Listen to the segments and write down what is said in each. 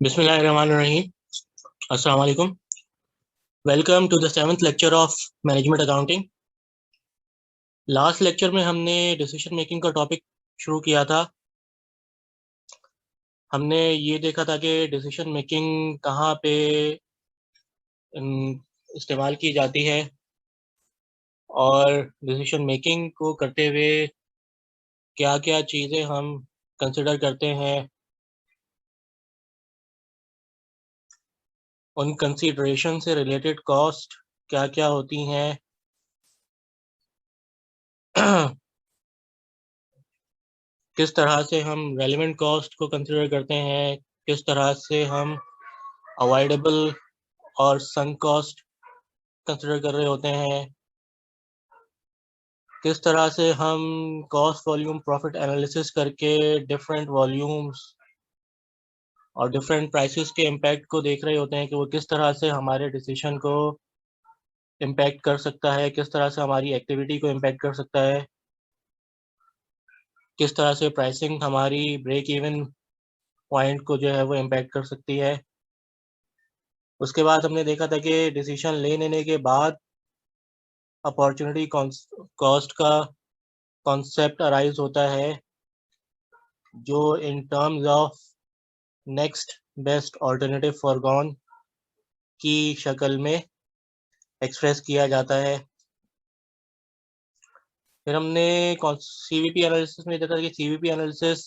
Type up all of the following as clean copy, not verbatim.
Bismillahirrahmanirrahim. Assalamu alaikum. Welcome to the seventh lecture of Management Accounting. Last lecture में हमने decision making का topic शुरू किया था। हमने ये देखा था कि डिसीजन मेकिंग कहाँ पे इस्तेमाल की जाती है और डिसीजन मेकिंग को करते हुए क्या क्या चीज़ें हम कंसिडर करते हैं, उन कंसीडरेशन से रिलेटेड कॉस्ट क्या क्या होती हैं किस तरह से हम रेलेवेंट कॉस्ट को कंसिडर करते हैं, किस तरह से हम अवॉइडेबल और संक कॉस्ट कंसिडर कर रहे होते हैं, किस तरह से हम कॉस्ट वॉल्यूम प्रॉफिट एनालिसिस करके डिफरेंट वॉल्यूम्स और डिफरेंट प्राइसेस के इम्पैक्ट को देख रहे होते हैं कि वो किस तरह से हमारे डिसीजन को इम्पैक्ट कर सकता है, किस तरह से हमारी एक्टिविटी को इम्पैक्ट कर सकता है, किस तरह से प्राइसिंग हमारी ब्रेक इवन पॉइंट को जो है वो इम्पैक्ट कर सकती है। उसके बाद हमने देखा था कि डिसीजन ले लेने के बाद अपॉर्चुनिटी कॉस्ट का कॉन्सेप्ट अराइज होता है जो इन terms of next best alternative foregone की शक्ल में एक्सप्रेस किया जाता है। फिर हमने सीवीपी एनालिसिस में देखा कि सीवीपी एनालिसिस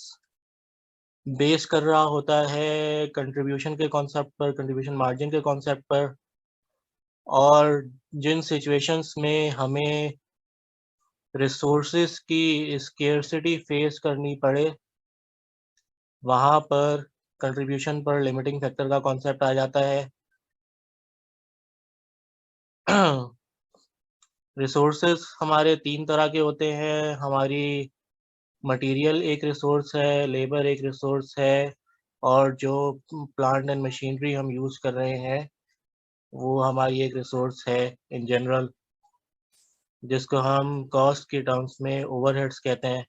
बेस कर रहा होता है कंट्रीब्यूशन के कॉन्सेप्ट पर, कंट्रीब्यूशन मार्जिन के कॉन्सेप्ट पर, और जिन सिचुएशंस में हमें रिसोर्सेज की स्केर्सिटी फेस करनी पड़े वहाँ पर कंट्रीब्यूशन पर लिमिटिंग फैक्टर का कॉन्सेप्ट आ जाता है। रिसोर्सेज हमारे तीन तरह के होते हैं। हमारी मटेरियल एक रिसोर्स है, लेबर एक रिसोर्स है, और जो प्लांट एंड मशीनरी हम यूज़ कर रहे हैं वो हमारी एक रिसोर्स है इन जनरल, जिसको हम कॉस्ट के टर्म्स में ओवरहेड्स कहते हैं।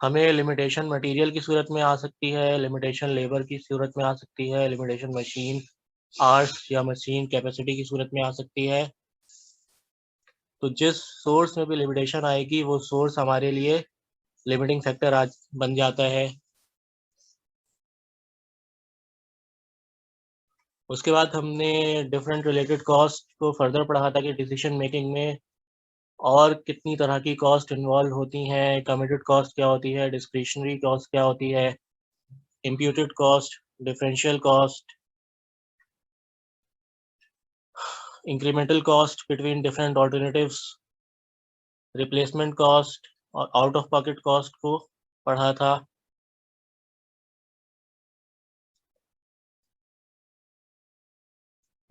हमें लिमिटेशन मटेरियल की सूरत में आ सकती है, लिमिटेशन लेबर की सूरत में आ सकती है, लिमिटेशन मशीन आवर्स या मशीन कैपेसिटी की सूरत में आ सकती है। तो जिस सोर्स में भी लिमिटेशन आएगी वो सोर्स हमारे लिए लिमिटिंग फैक्टर आज बन जाता है। उसके बाद हमने डिफरेंट रिलेटेड कॉस्ट को फर्दर पढ़ा था कि डिसीजन मेकिंग में और कितनी तरह की कॉस्ट इन्वॉल्व होती हैं, कमिटेड कॉस्ट क्या होती है, डिस्क्रिशनरी कॉस्ट क्या होती है, imputed cost, differential cost, incremental cost between different alternatives, replacement cost और आउट ऑफ पॉकेट कॉस्ट को पढ़ा था।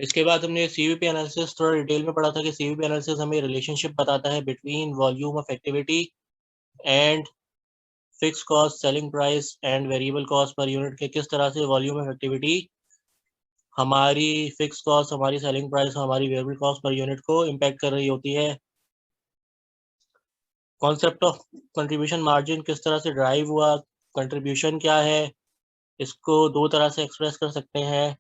इसके बाद हमने सीवीपी एनालिसिस थोड़ा डिटेल में पढ़ा था कि सीवीपी एनालिसिस हमें रिलेशनशिप बताता है between volume of activity and fix cost, selling price and variable cost per unit के किस तरह से वॉल्यूम ऑफ एक्टिविटी हमारी फिक्स कॉस्ट, हमारी सेलिंग प्राइस, हमारी वेरिएबल कॉस्ट पर यूनिट को इम्पैक्ट कर रही होती है। कॉन्सेप्ट ऑफ कंट्रीब्यूशन मार्जिन किस तरह से ड्राइव हुआ, कंट्रीब्यूशन क्या है, इसको दो तरह से एक्सप्रेस कर सकते हैं।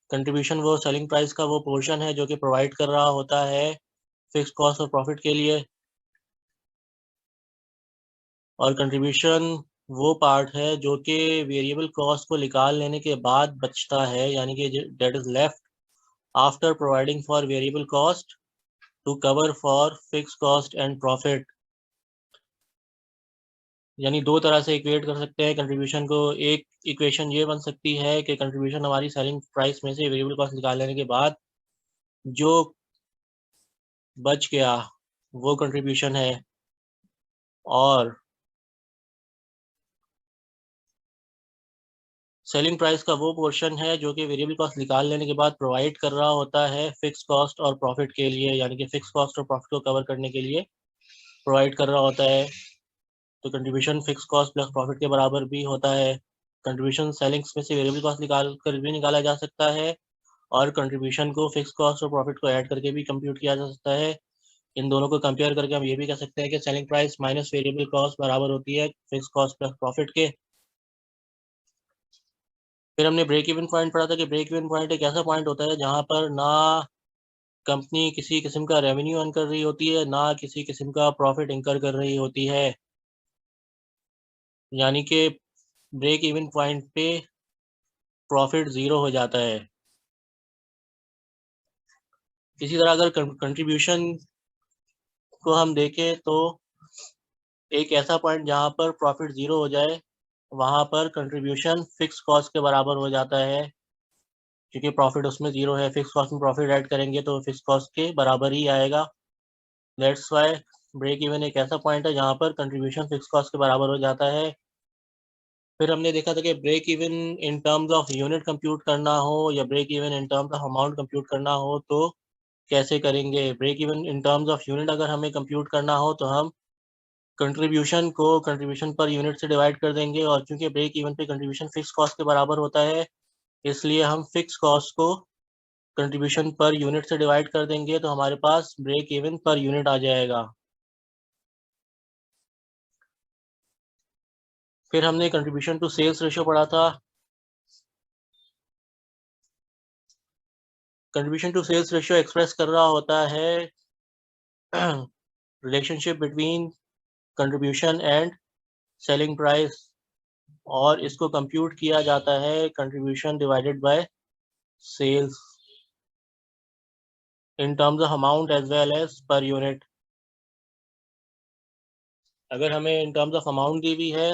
कंट्रीब्यूशन वो सेलिंग प्राइस का वो पोर्शन है जो कि प्रोवाइड कर रहा होता है फिक्स कॉस्ट और प्रॉफिट के लिए, और कंट्रीब्यूशन वो पार्ट है जो कि वेरिएबल कॉस्ट को निकाल लेने के बाद बचता है, यानी कि that is left after providing for variable cost to cover for fix cost and profit. यानी दो तरह से इक्वेट कर सकते हैं कंट्रीब्यूशन को। एक इक्वेशन ये बन सकती है कि कंट्रीब्यूशन हमारी सेलिंग प्राइस में से वेरिएबल कॉस्ट निकाल लेने के बाद जो बच गया वो कंट्रीब्यूशन है, और सेलिंग प्राइस का वो पोर्शन है जो कि वेरिएबल कॉस्ट निकाल लेने के बाद प्रोवाइड कर रहा होता है फिक्स कॉस्ट और प्रॉफिट के लिए, यानी कि फिक्स कॉस्ट और प्रॉफिट को कवर करने के लिए प्रोवाइड कर रहा होता है। तो contribution fix cost plus profit के बराबर भी होता है। कंट्रीब्यूशन सेलिंग्स में से वेरिएबल कॉस्ट निकाल कर भी निकाला जा सकता है, और कंट्रीब्यूशन को फिक्स कॉस्ट और प्रॉफिट को ऐड करके भी कंप्यूट किया जा सकता है। इन दोनों को कंपेयर करके हम ये भी कह सकते हैं कि selling price minus variable cost बराबर होती है फिक्स कॉस्ट प्लस प्रॉफिट के। फिर हमने ब्रेक इवन पॉइंट पढ़ा था कि ब्रेक इवन पॉइंट एक ऐसा पॉइंट होता है जहाँ पर ना कंपनी किसी किस्म का रेवेन्यू अर्न कर रही होती है, ना किसी किस्म का प्रॉफिट इंकर कर रही होती है, यानी कि ब्रेक इवन पॉइंट पे प्रॉफिट ज़ीरो हो जाता है। इसी तरह अगर कंट्रीब्यूशन को हम देखें तो एक ऐसा पॉइंट जहाँ पर प्रॉफिट ज़ीरो हो जाए, वहाँ पर कंट्रीब्यूशन फिक्स कॉस्ट के बराबर हो जाता है, क्योंकि प्रॉफिट उसमें ज़ीरो है। फिक्स कॉस्ट में प्रॉफिट ऐड करेंगे तो फिक्स कॉस्ट के बराबर ही आएगा। दैट्स वाई ब्रेक इवन एक ऐसा पॉइंट है जहाँ पर कंट्रीब्यूशन फिक्स कॉस्ट के बराबर हो जाता है। फिर हमने देखा था कि break even in terms of unit compute करना हो या break even in terms of amount compute करना हो तो कैसे करेंगे। Break even in terms of unit अगर हमें कंप्यूट करना हो तो हम कंट्रीब्यूशन को कंट्रीब्यूशन पर यूनिट से डिवाइड कर देंगे, और क्योंकि ब्रेक इवन पे कंट्रीब्यूशन फिक्स कॉस्ट के बराबर होता है, इसलिए हम फिक्स कॉस्ट को कंट्रीब्यूशन पर यूनिट से डिवाइड कर देंगे, तो हमारे पास ब्रेक इवन पर यूनिट आ जाएगा। फिर हमने कंट्रीब्यूशन टू सेल्स रेशियो पढ़ा था। Contribution to sales ratio express कर रहा होता है relationship between contribution and selling price, और इसको कंप्यूट किया जाता है contribution divided by sales in terms of amount as well as per unit. अगर हमें इन टर्म्स ऑफ अमाउंट दी हुई है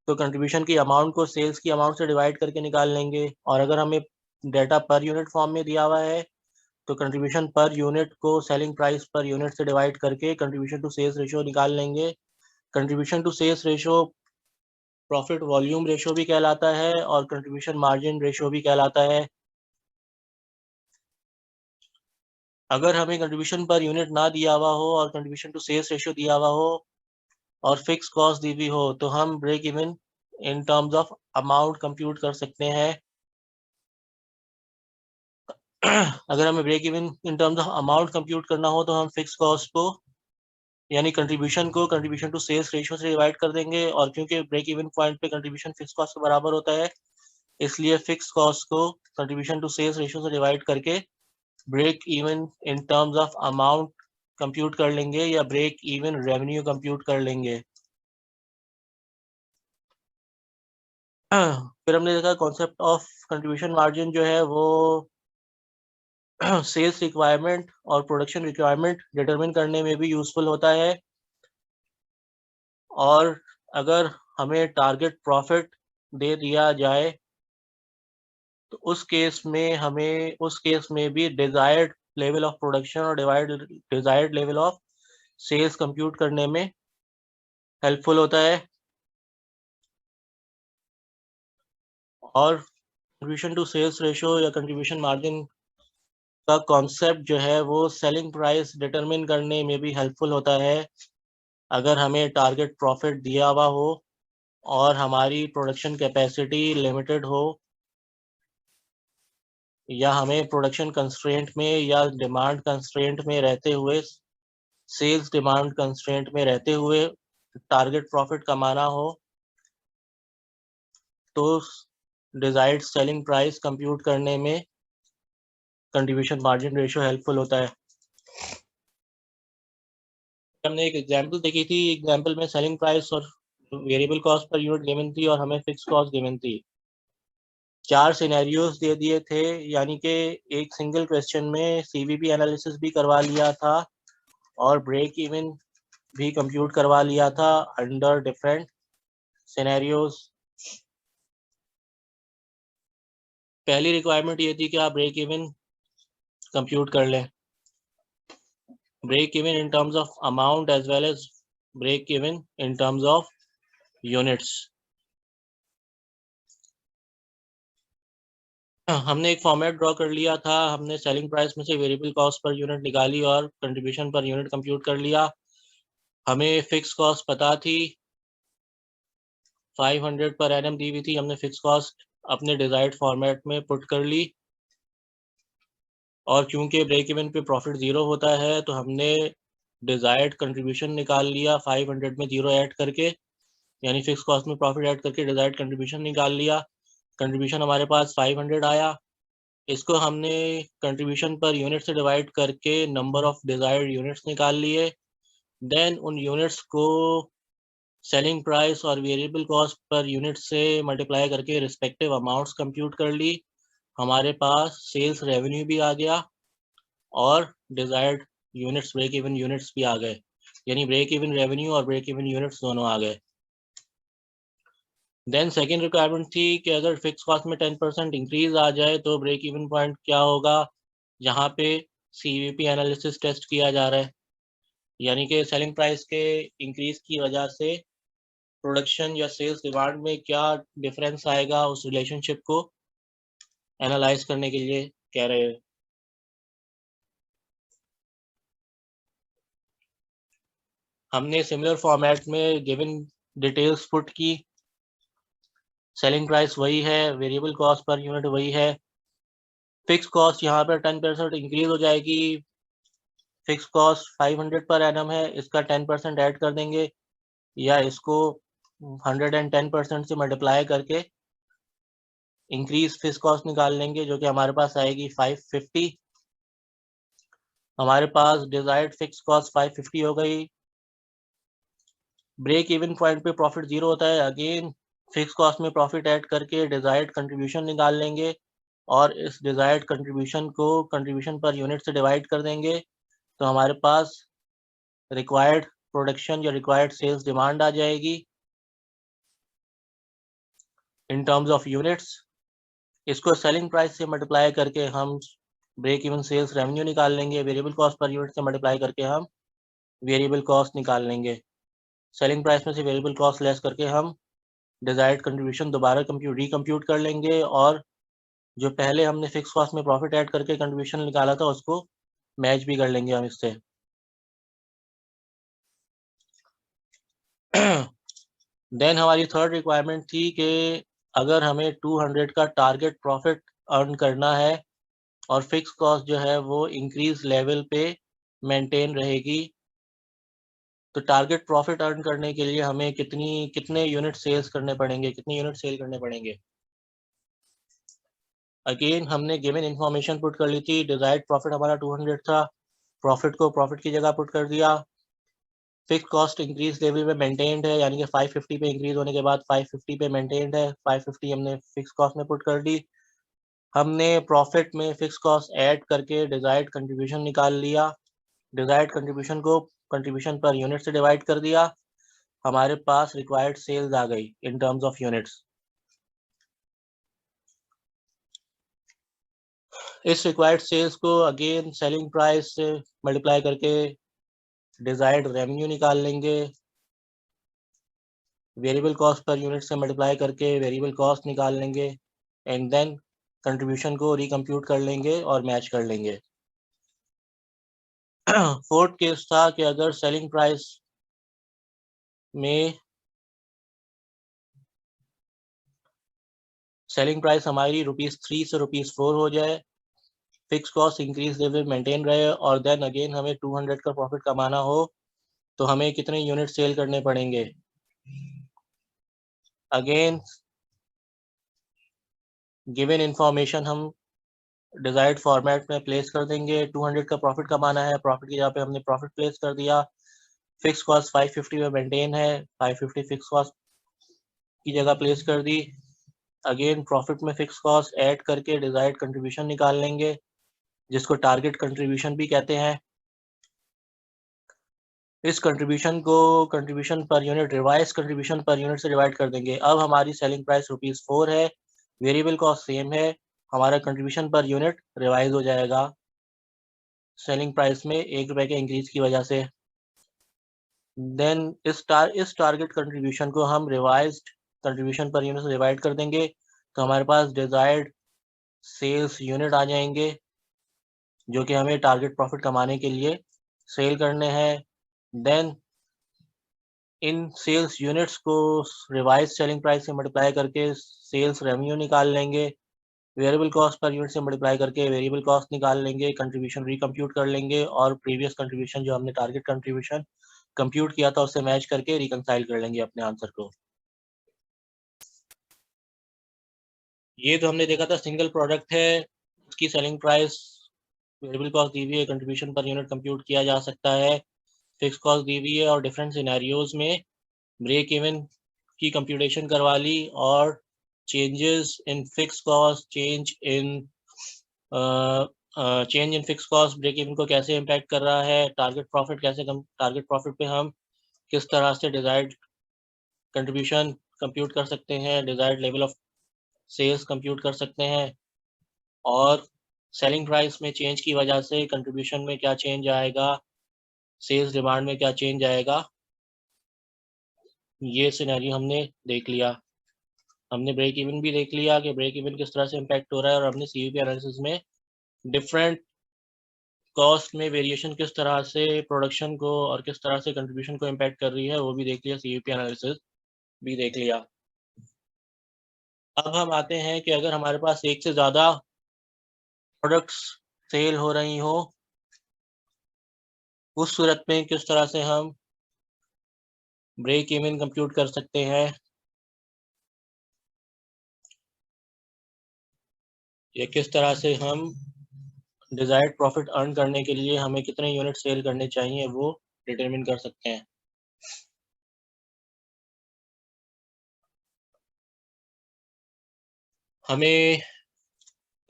तो कंट्रीब्यूशन की अमाउंट को सेल्स की अमाउंट से डिवाइड करके निकाल लेंगे, और अगर हमें डाटा पर यूनिट फॉर्म में दिया हुआ है तो कंट्रीब्यूशन पर यूनिट को सेलिंग प्राइस पर यूनिट से डिवाइड करके कंट्रीब्यूशन टू सेल्स रेशियो निकाल लेंगे। Contribution to sales ratio profit volume ratio भी कहलाता है और कंट्रीब्यूशन मार्जिन रेशियो भी कहलाता है। अगर हमें कंट्रीब्यूशन पर यूनिट ना दिया हुआ हो और कंट्रीब्यूशन टू सेल्स रेशियो दिया हुआ हो और फिक्स कॉस्ट दी हुई हो तो हम break even in terms of amount compute कर सकते हैं। अगर हमें break even in terms of amount compute करना हो तो हम फिक्स कॉस्ट को यानी कंट्रीब्यूशन को कंट्रीब्यूशन टू सेल्स रेशियो से डिवाइड कर देंगे, और क्योंकि ब्रेक इवन पॉइंट पे कंट्रीब्यूशन फिक्स कॉस्ट के बराबर होता है, इसलिए फिक्स कॉस्ट को कंट्रीब्यूशन टू सेल्स रेशियो से डिवाइड करके break even in terms of amount compute कर लेंगे या ब्रेक इवन रेवेन्यू कंप्यूट कर लेंगे। फिर हमने देखा कॉन्सेप्ट ऑफ कंट्रीब्यूशन मार्जिन जो है वो सेल्स रिक्वायरमेंट और प्रोडक्शन रिक्वायरमेंट डिटरमिन करने में भी यूजफुल होता है, और अगर हमें टारगेट प्रॉफिट दे दिया जाए तो उस केस में भी डिजायर्ड लेवल ऑफ प्रोडक्शन और desired level of sales compute करने में हेल्पफुल होता है। और कंट्रीब्यूशन टू सेल्स रेशियो या कंट्रीब्यूशन मार्जिन का कॉन्सेप्ट जो है वो सेलिंग प्राइस डिटरमिन करने में भी हेल्पफुल होता है। अगर हमें टारगेट प्रॉफिट दिया हुआ हो और हमारी प्रोडक्शन कैपेसिटी लिमिटेड हो, या हमें प्रोडक्शन कंस्ट्रेंट में या डिमांड कंस्ट्रेंट में रहते हुए सेल्स डिमांड कंस्ट्रेंट में रहते हुए टारगेट प्रॉफिट कमाना हो, तो डिजायर्ड सेलिंग प्राइस कंप्यूट करने में कंट्रीब्यूशन मार्जिन रेशियो हेल्पफुल होता है। हमने एक एग्जांपल देखी थी, एग्जांपल में सेलिंग प्राइस और variable cost per unit given थी और हमें फिक्स कॉस्ट गिवन थी। 4 सिनेरियोज दे दिए थे, यानी कि एक सिंगल क्वेश्चन में सीवीपी एनालिसिस भी करवा लिया था और ब्रेक इवन भी कंप्यूट करवा लिया था अंडर डिफरेंट सिनेरियोज। पहली रिक्वायरमेंट ये थी कि आप ब्रेक इवन कंप्यूट कर लें, break even in terms of amount as well as break even in terms of units. हमने एक फॉर्मेट ड्रॉ कर लिया था, हमने सेलिंग प्राइस में से वेरिएबल कॉस्ट पर यूनिट निकाली और कंट्रीब्यूशन पर यूनिट कंप्यूट कर लिया। हमें फिक्स कॉस्ट पता थी 500 पर एनम दी हुई थी, हमने फिक्स कॉस्ट अपने डिजायर्ड फॉर्मेट में पुट कर ली, और क्योंकि ब्रेक इवन पे प्रॉफिट ज़ीरो होता है तो हमने डिजायर्ड कंट्रीब्यूशन निकाल लिया 500 में ज़ीरो ऐड करके, यानी फिक्स कॉस्ट में प्रॉफिट ऐड करके डिजायर्ड कंट्रीब्यूशन निकाल लिया। कंट्रीब्यूशन हमारे पास 500 आया। इसको हमने कंट्रीब्यूशन पर यूनिट से डिवाइड करके नंबर ऑफ डिजायर्ड यूनिट्स निकाल लिए। देन उन यूनिट्स को सेलिंग प्राइस और वेरिएबल कॉस्ट पर यूनिट से मल्टीप्लाई करके रिस्पेक्टिव अमाउंट्स कंप्यूट कर ली। हमारे पास सेल्स रेवेन्यू भी आ गया और desired units, break even units भी आ गए, यानी ब्रेक इवन रेवेन्यू और ब्रेक इवन यूनिट्स दोनों आ गए। देन सेकेंड रिक्वायरमेंट थी कि अगर फिक्स कॉस्ट में 10% इंक्रीज आ जाए तो ब्रेक इवन पॉइंट क्या होगा। यहाँ पे CVP एनालिसिस टेस्ट किया जा रहा है, यानी कि सेलिंग प्राइस के इंक्रीज की वजह से प्रोडक्शन या सेल्स डिमांड में क्या डिफरेंस आएगा, उस रिलेशनशिप को एनालाइज करने के लिए कह रहे हैं। हमने सिमिलर फॉर्मेट में गिवन डिटेल्स पुट की। सेलिंग प्राइस वही है, वेरिएबल कॉस्ट पर यूनिट वही है। फिक्स कॉस्ट यहाँ पर 10% इंक्रीज हो जाएगी। फिक्स कॉस्ट 500 पर एनम है, इसका 10% ऐड कर देंगे या इसको 110% से मल्टीप्लाई करके इंक्रीज फिक्स कॉस्ट निकाल लेंगे, जो कि हमारे पास आएगी 550। हमारे पास डिजायर्ड फिक्स कॉस्ट 550 हो गई। ब्रेक इवन पॉइंट पे प्रॉफिट 0 होता है। अगेन फिक्स कॉस्ट में प्रॉफिट ऐड करके डिजायर्ड कंट्रीब्यूशन निकाल लेंगे और इस डिजायर्ड कंट्रीब्यूशन को कंट्रीब्यूशन पर यूनिट से डिवाइड कर देंगे, तो हमारे पास रिक्वायर्ड प्रोडक्शन या रिक्वायर्ड सेल्स डिमांड आ जाएगी इन टर्म्स ऑफ यूनिट्स। इसको सेलिंग प्राइस से मल्टीप्लाई करके हम ब्रेक इवन सेल्स रेवेन्यू निकाल लेंगे। वेरिएबल कॉस्ट पर यूनिट से मल्टीप्लाई करके हम वेरिएबल कॉस्ट निकाल लेंगे। सेलिंग प्राइस में से वेरिएबल कॉस्ट लेस करके हम डिजायर्ड कंट्रीब्यूशन दोबारा रिकम्प्यूट कर लेंगे और जो पहले हमने फिक्स कॉस्ट में प्रॉफिट ऐड करके कंट्रीब्यूशन निकाला था उसको मैच भी कर लेंगे हम इससे। देन हमारी थर्ड रिक्वायरमेंट थी कि अगर हमें 200 का टारगेट प्रॉफिट अर्न करना है और फिक्स कॉस्ट जो है वो इंक्रीज लेवल पे मेंटेन रहेगी, तो टारगेट प्रॉफिट अर्न करने के लिए हमें कितने यूनिट सेल्स करने पड़ेंगे, कितने यूनिट सेल करने पड़ेंगे। अगेन हमने गिवन इन्फॉर्मेशन पुट कर ली थी। डिजायर्ड प्रॉफिट हमारा 200 था, प्रॉफिट को प्रॉफिट की जगह पुट कर दिया। फिक्स कॉस्ट इंक्रीज लेवल पे मेंटेन्ड है, यानी कि 550 पे इंक्रीज होने के बाद 550 पे मेंटेन्ड है। 550 हमने फिक्स कॉस्ट में पुट कर दी। हमने प्रॉफिट में फिक्स कॉस्ट ऐड करके डिजायर्ड कंट्रीब्यूशन निकाल लिया। डिजायर्ड कंट्रीब्यूशन को कंट्रीब्यूशन पर यूनिट से डिवाइड कर दिया। हमारे पास रिक्वायर्ड सेल्स आ गई इन टर्म्स ऑफ यूनिट्स। इस रिक्वायर्ड सेल्स को अगेन सेलिंग प्राइस से मल्टीप्लाई करके डिजायर्ड रेवेन्यू निकाल लेंगे। वेरिएबल कॉस्ट पर यूनिट से मल्टीप्लाई करके वेरिएबल कॉस्ट निकाल लेंगे एंड देन कंट्रीब्यूशन को रिकम्प्यूट कर लेंगे और मैच कर लेंगे। फोर्थ केस था कि अगर सेलिंग प्राइस में सेलिंग प्राइस हमारी ₹3 से ₹4 हो जाए, fix cost increase level maintain रहे और देन अगेन हमें 200 का प्रॉफिट कमाना हो, तो हमें कितने यूनिट सेल करने पड़ेंगे। अगेन गिवन इंफॉर्मेशन हम डिजायर्ड फॉर्मेट में प्लेस कर देंगे। 200 का प्रॉफिट कमाना है, प्रॉफिट की जगह पे हमने प्रॉफिट प्लेस कर दिया। फिक्स कॉस्ट 550 में मेंटेन है, 550 फिक्स कॉस्ट की जगह प्लेस कर दी। अगेन प्रॉफिट में फिक्स कॉस्ट ऐड करके डिजायर्ड कंट्रीब्यूशन निकाल लेंगे, जिसको टारगेट कंट्रीब्यूशन भी कहते हैं। इस कंट्रीब्यूशन को contribution per unit, revise contribution per unit से डिवाइड कर देंगे। अब हमारी सेलिंग प्राइस ₹4 है, वेरिएबल कॉस्ट सेम है, हमारा कंट्रीब्यूशन पर यूनिट रिवाइज हो जाएगा सेलिंग प्राइस में ₹1 के इंक्रीज की वजह से। देन इस टारगेट कंट्रीब्यूशन को हम रिवाइज्ड कंट्रीब्यूशन पर यूनिट से डिवाइड कर देंगे, तो हमारे पास डिजायर्ड सेल्स यूनिट आ जाएंगे, जो कि हमें टारगेट प्रॉफिट कमाने के लिए सेल करने हैं। देन इन सेल्स यूनिट्स को रिवाइज सेलिंग प्राइस से मल्टीप्लाई करके सेल्स रेवेन्यू निकाल लेंगे। वेरिएबल कॉस्ट पर यूनिट से मल्टीप्लाई करके वेरिएबल कॉस्ट निकाल लेंगे, कंट्रीब्यूशन रिकम्प्यूट कर लेंगे और प्रीवियस कंट्रीब्यूशन जो हमने टारगेट कंट्रीब्यूशन कंप्यूट किया था उससे मैच करके रिकंसाइल कर लेंगे अपने आंसर को। ये तो हमने देखा था सिंगल प्रोडक्ट है, उसकी सेलिंग प्राइस वेरिएबल कॉस्ट दी हुई है, कंट्रीब्यूशन पर यूनिट कंप्यूट किया जा सकता है, फिक्स कॉस्ट दी हुई है और डिफरेंट सिनेरियोज में ब्रेक इवन की कंप्यूटेशन करवा ली और changes in fix cost, change in fix cost break even को कैसे इम्पैक्ट कर रहा है, टारगेट प्रॉफिट पे हम किस तरह से डिजायर्ड कंट्रीब्यूशन कंप्यूट कर सकते हैं, desired level of sales compute कर सकते हैं और सेलिंग प्राइस में चेंज की वजह से कंट्रीब्यूशन में क्या चेंज आएगा, सेल्स डिमांड में क्या चेंज आएगा, ये सिनेरियो हमने देख लिया। हमने ब्रेक इवन भी देख लिया कि ब्रेक इवन किस तरह से इम्पैक्ट हो रहा है और हमने सीवीपी एनालिसिस में डिफरेंट कॉस्ट में वेरिएशन किस तरह से प्रोडक्शन को और किस तरह से कंट्रीब्यूशन को इम्पैक्ट कर रही है वो भी देख लिया, सीवीपी एनालिसिस भी देख लिया। अब हम आते हैं कि अगर हमारे पास एक से ज़्यादा प्रोडक्ट्स सेल हो रही हो, उस सूरत में किस तरह से हम ब्रेक इवन कंप्यूट कर सकते हैं या किस तरह से हम डिजायर्ड प्रॉफिट अर्न करने के लिए हमें कितने यूनिट सेल करने चाहिए वो डिटरमिन कर सकते हैं। हमें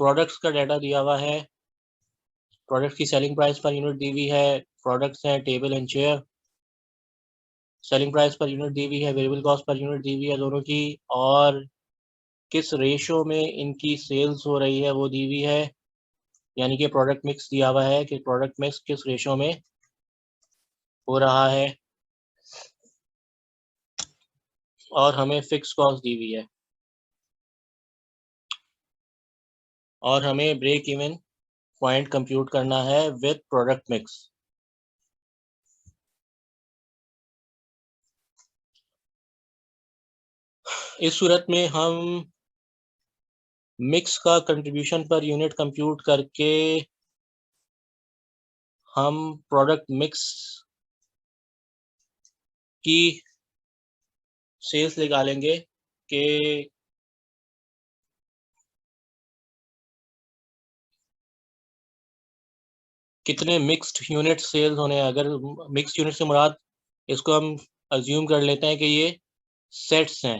प्रोडक्ट्स का डाटा दिया हुआ है, प्रोडक्ट की सेलिंग प्राइस पर यूनिट दी हुई है, प्रोडक्ट्स हैं table and chair, selling price per unit दी हुई है, वेरिएबल कॉस्ट पर यूनिट दी हुई है दोनों की, और किस रेशो में इनकी सेल्स हो रही है वो दी हुई है, यानी कि प्रोडक्ट मिक्स दिया हुआ है कि प्रोडक्ट मिक्स किस रेशो में हो रहा है, और हमें फिक्स कॉस्ट दी हुई है और हमें ब्रेक इवन पॉइंट कंप्यूट करना है विद प्रोडक्ट मिक्स। इस सूरत में हम मिक्स का कंट्रीब्यूशन पर यूनिट कंप्यूट करके हम प्रोडक्ट मिक्स की सेल्स निकालेंगे कि कितने मिक्स्ड यूनिट सेल्स होने हैं। अगर मिक्स्ड यूनिट से मुराद इसको हम अज्यूम कर लेते हैं कि ये सेट्स हैं,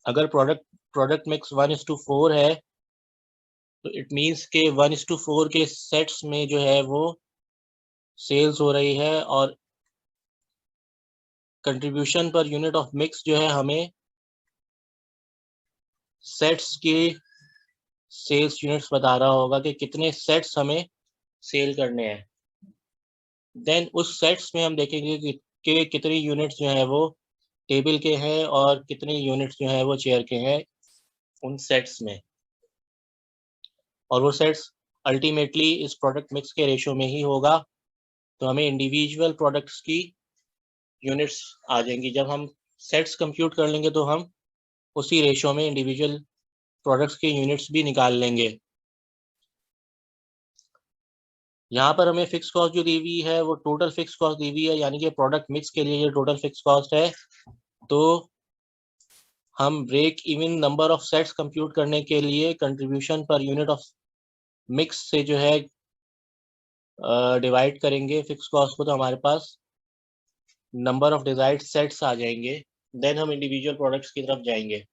अगर प्रोडक्ट मिक्स 1:4 है तो इट मीन्स के 1:4 के सेट्स में जो है वो सेल्स हो रही है और contribution per unit of mix जो है हमें सेट्स के सेल्स यूनिट्स बता रहा होगा कि कितने सेट्स हमें सेल करने हैं। देन उस सेट्स में हम देखेंगे कि कितनी यूनिट्स जो है वो टेबल के हैं और कितने यूनिट्स जो है वो चेयर के हैं उन सेट्स में, और वो सेट्स अल्टीमेटली इस प्रोडक्ट मिक्स के रेशो में ही होगा। तो हमें इंडिविजुअल प्रोडक्ट्स की यूनिट्स आ जाएंगी। जब हम सेट्स कंप्यूट कर लेंगे तो हम उसी रेशो में इंडिविजुअल प्रोडक्ट्स के यूनिट्स भी निकाल लेंगे। यहाँ पर हमें फिक्स कॉस्ट जो दी हुई है वो टोटल फिक्स कॉस्ट दी हुई है, यानी कि प्रोडक्ट मिक्स के लिए ये टोटल फिक्स कॉस्ट है। तो हम break even number of sets compute करने के लिए contribution per unit of mix से जो है डिवाइड करेंगे फिक्स कॉस्ट को, तो हमारे पास नंबर ऑफ डिजायर्ड सेट्स आ जाएंगे। देन हम इंडिविजुअल प्रोडक्ट्स की तरफ जाएंगे।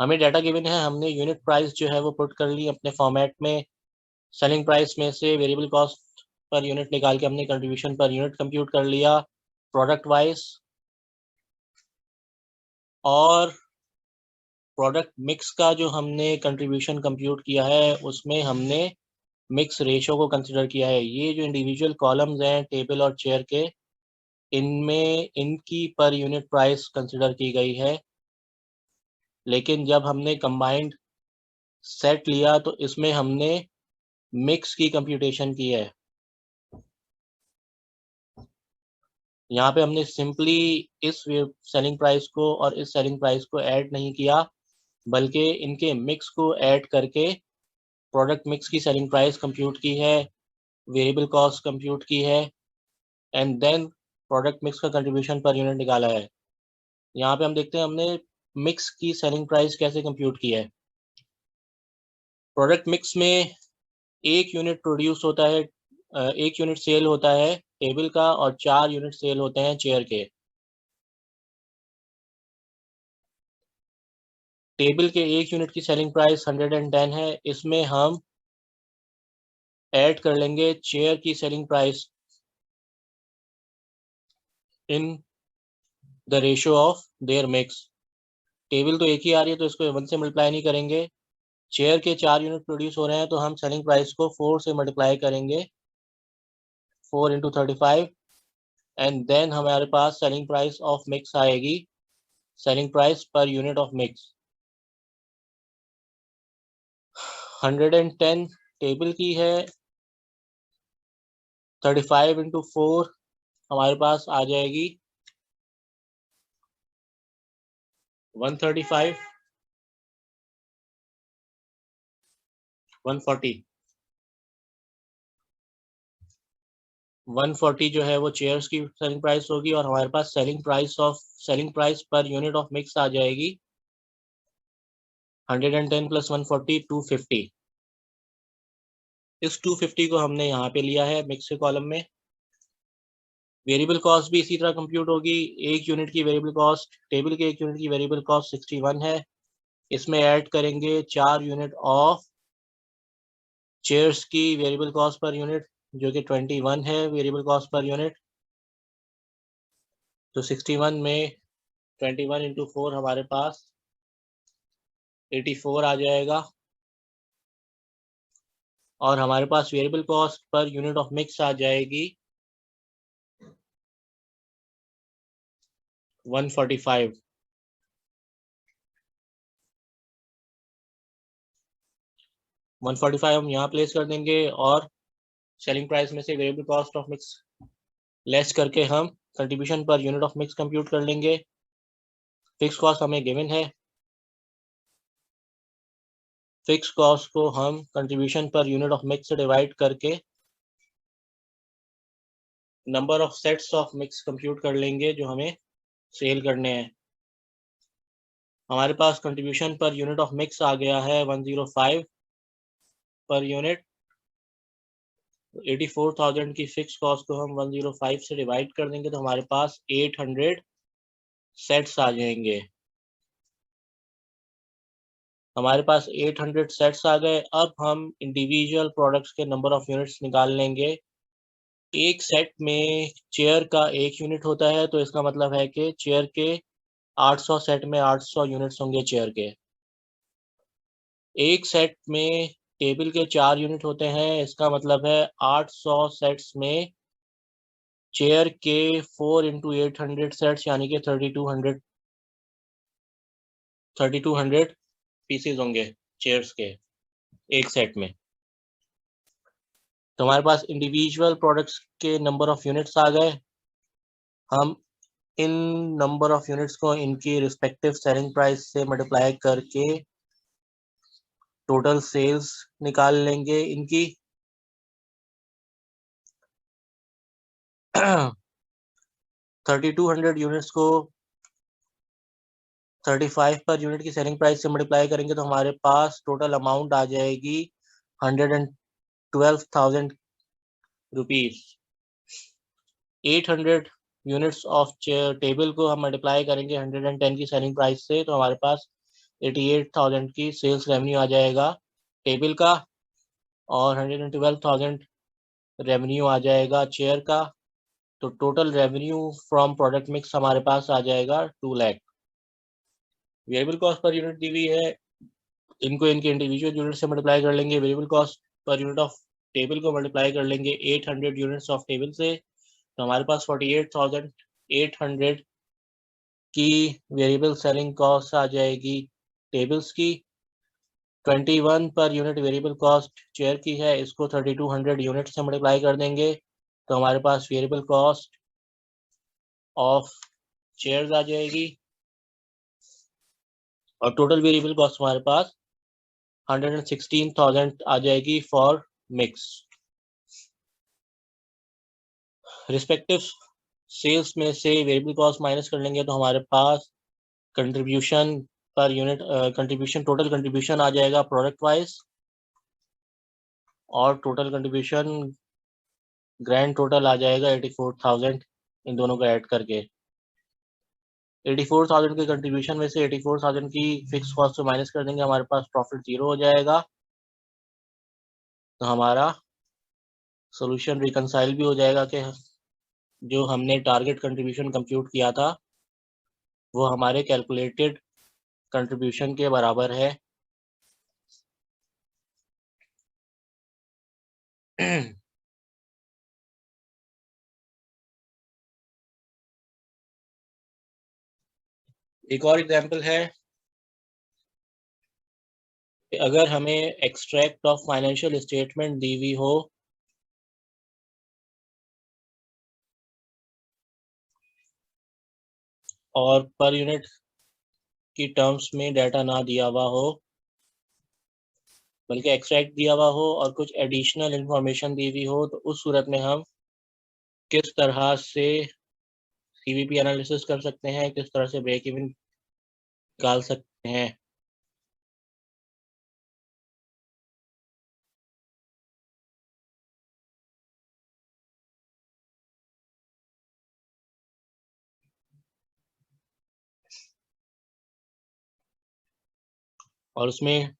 हमें डाटा गिवन है, हमने यूनिट प्राइस जो है वो पुट कर ली अपने फॉर्मेट में, सेलिंग प्राइस में से वेरिएबल कॉस्ट पर यूनिट निकाल के हमने कंट्रीब्यूशन पर यूनिट कंप्यूट कर लिया प्रोडक्ट वाइज, और प्रोडक्ट मिक्स का जो हमने कंट्रीब्यूशन कंप्यूट किया है उसमें हमने मिक्स रेशो को कंसिडर किया है। ये जो इंडिविजुअल कॉलम्स हैं टेबल और चेयर के, इनमें इनकी पर यूनिट प्राइस कंसिडर की गई है, लेकिन जब हमने कंबाइंड सेट लिया तो इसमें हमने मिक्स की कंप्यूटेशन की है। यहाँ पे हमने सिंपली इस सेलिंग प्राइस को और इस सेलिंग प्राइस को ऐड नहीं किया, बल्कि इनके मिक्स को ऐड करके प्रोडक्ट मिक्स की सेलिंग प्राइस कंप्यूट की है, वेरिएबल कॉस्ट कंप्यूट की है, एंड देन प्रोडक्ट मिक्स का कंट्रीब्यूशन पर यूनिट निकाला है। यहाँ पे हम देखते हैं हमने मिक्स की सेलिंग प्राइस कैसे कंप्यूट की है। प्रोडक्ट मिक्स में एक यूनिट प्रोड्यूस होता है, एक यूनिट सेल होता है टेबल का और 4 यूनिट सेल होते हैं चेयर के। टेबल के एक यूनिट की सेलिंग प्राइस 110 है, इसमें हम ऐड कर लेंगे चेयर की selling price in the ratio of their mix. Table तो एक ही आ रही है तो इसको 1 से मल्टीप्लाई नहीं करेंगे। चेयर के 4 यूनिट प्रोड्यूस हो रहे हैं तो हम सेलिंग प्राइस को 4 से मल्टीप्लाई करेंगे, 4 इंटू 35, एंड देन हमारे पास सेलिंग प्राइस ऑफ मिक्स आएगी, selling price per unit of mix 110 table की है, 35 इंटू 4 हमारे पास आ जाएगी 135, 140 140 जो है वो चेयर्स की सेलिंग प्राइस होगी और हमारे पास selling price per unit of mix आ जाएगी 110 प्लस 140 250। इस 250 को हमने यहाँ पे लिया है मिक्स के कॉलम में। वेरिएबल कॉस्ट भी इसी तरह कंप्यूट होगी। एक यूनिट की वेरिएबल कॉस्ट, टेबल के एक यूनिट की वेरिएबल कॉस्ट 61 है, इसमें ऐड करेंगे 4 यूनिट ऑफ चेयर्स की वेरिएबल कॉस्ट पर यूनिट जो कि 21 है वेरिएबल कॉस्ट पर यूनिट। तो 61 में 21 इंटू 4 हमारे पास 84 आ जाएगा और हमारे पास variable cost per unit of mix आ जाएगी 145। 145 हम यहाँ प्लेस कर देंगे और सेलिंग प्राइस में से variable cost of mix less करके हम contribution per unit of mix compute कर लेंगे। फिक्स कॉस्ट हमें गिवन है, फिक्स कॉस्ट को हम contribution per unit of mix से डिवाइड करके number of sets of mix compute कर लेंगे जो हमें सेल करने हैं। हमारे पास contribution per unit of mix आ गया है 105 पर यूनिट। 84,000 की फिक्स कॉस्ट को हम 105 से डिवाइड कर देंगे तो हमारे पास 800 सेट्स आ जाएंगे। हमारे पास 800 सेट्स आ गए। अब हम इंडिविजुअल प्रोडक्ट्स के नंबर ऑफ यूनिट्स निकाल लेंगे। एक सेट में चेयर का एक यूनिट होता है तो इसका मतलब है कि चेयर के 800 सेट में 800 यूनिट्स होंगे चेयर के। एक सेट में टेबल के 4 यूनिट होते हैं, इसका मतलब है 800 सेट्स में चेयर के 4 इंटू 800 सेट्स यानी कि 3200 पीसेज होंगे चेयर्स के एक सेट में। तो हमारे पास इंडिविजुअल प्रोडक्ट्स के नंबर ऑफ यूनिट्स आ गए। हम इन नंबर ऑफ यूनिट्स को इनकी रिस्पेक्टिव सेलिंग प्राइस से मल्टीप्लाई करके टोटल सेल्स निकाल लेंगे इनकी। 3200 यूनिट्स को 35 पर यूनिट की सेलिंग प्राइस से मल्टीप्लाई करेंगे तो हमारे पास टोटल अमाउंट आ जाएगी 112,000 रुपीज। 800 यूनिट्स ऑफ टेबल को हम मल्टीप्लाई करेंगे 110 की सेलिंग प्राइस से तो हमारे पास 88,000 की सेल्स रेवेन्यू आ जाएगा टेबल का और 112,000 रेवेन्यू आ जाएगा चेयर का। तो total revenue from product mix हमारे पास आ जाएगा 2 lakh. Variable cost per unit दी हुई है, इनको इनके इंडिविजुअल यूनिट से मल्टीप्लाई कर लेंगे। Variable cost per unit of table को मल्टीप्लाई कर लेंगे 800 यूनिट्स ऑफ टेबल से तो हमारे पास 48,800 की वेरिएबल सेलिंग कॉस्ट आ जाएगी टेबल्स की। 21 per unit variable cost chair की है, इसको 3200 यूनिट से मल्टीप्लाई कर देंगे तो हमारे पास वेरिएबल कॉस्ट ऑफ चेयर्स आ जाएगी और टोटल वेरिएबल कॉस्ट हमारे पास 116,000 आ जाएगी फॉर मिक्स। रिस्पेक्टिव सेल्स में से वेरिएबल कॉस्ट माइनस कर लेंगे तो हमारे पास contribution per unit contribution, total contribution आ जाएगा प्रोडक्ट वाइज, और टोटल कंट्रीब्यूशन ग्रैंड टोटल आ जाएगा 84,000 इन दोनों को ऐड करके। 84,000 के कंट्रीब्यूशन में से 84,000 की फिक्स कॉस्ट से माइनस कर देंगे, हमारे पास प्रॉफिट 0 हो जाएगा। तो हमारा सोल्यूशन रिकंसाइल भी हो जाएगा कि जो हमने टारगेट कंट्रीब्यूशन कंप्यूट किया था वो हमारे कैलकुलेटेड कंट्रीब्यूशन के बराबर है। एक और एग्जांपल है कि अगर हमें एक्सट्रैक्ट ऑफ फाइनेंशियल स्टेटमेंट दी हुई हो और पर यूनिट की टर्म्स में डाटा ना दिया हुआ हो, बल्कि एक्सट्रैक्ट दिया हुआ हो और कुछ एडिशनल इंफॉर्मेशन दी हुई हो, तो उस सूरत में हम किस तरह से सीवीपी एनालिसिस कर सकते हैं, किस तरह से ब्रेक इवन निकाल सकते हैं। और उसमें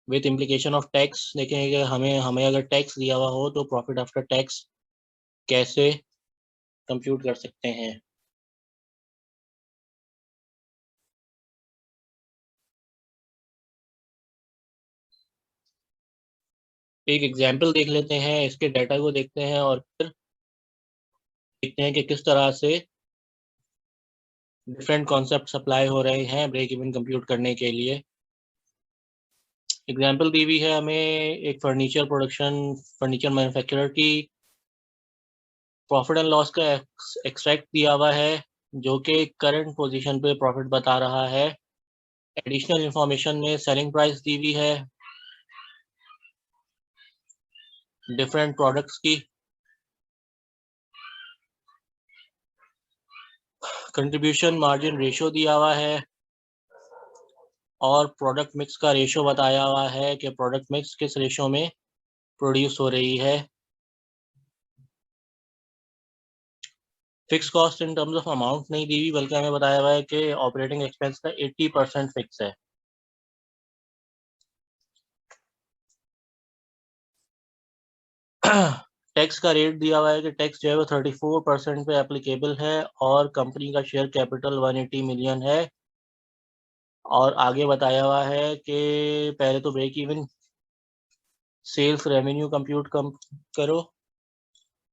विद इम्प्लीकेशन ऑफ टैक्स देखेंगे कि हमें अगर टैक्स दिया हुआ हो तो प्रॉफिट आफ्टर टैक्स कैसे कंप्यूट कर सकते हैं। एक एग्जांपल देख लेते हैं, इसके डाटा को देखते हैं और फिर देखते हैं कि किस तरह से डिफरेंट कॉन्सेप्ट अप्लाई हो रहे हैं ब्रेक इवन कंप्यूट करने के लिए। एग्जांपल दी हुई है हमें एक फर्नीचर मैन्युफैक्चरर की प्रॉफिट एंड लॉस का एक्सट्रैक्ट दिया हुआ है जो कि करंट पोजीशन पे प्रॉफिट बता रहा है। एडिशनल इंफॉर्मेशन में सेलिंग प्राइस दी हुई है डिफरेंट प्रोडक्ट्स की, कंट्रीब्यूशन मार्जिन रेशो दिया हुआ है और प्रोडक्ट मिक्स का रेशो बताया हुआ है कि प्रोडक्ट मिक्स किस रेशो में प्रोड्यूस हो रही है। Fix cost in terms of amount नहीं दी हुई, बल्कि हमें बताया हुआ है कि ऑपरेटिंग एक्सपेंस का 80% फिक्स है। टैक्स का रेट दिया हुआ है कि टैक्स जो है वो 34% पे एप्लीकेबल है और कंपनी का शेयर कैपिटल 180 मिलियन है। और आगे बताया हुआ है कि पहले तो break even sales revenue compute करो,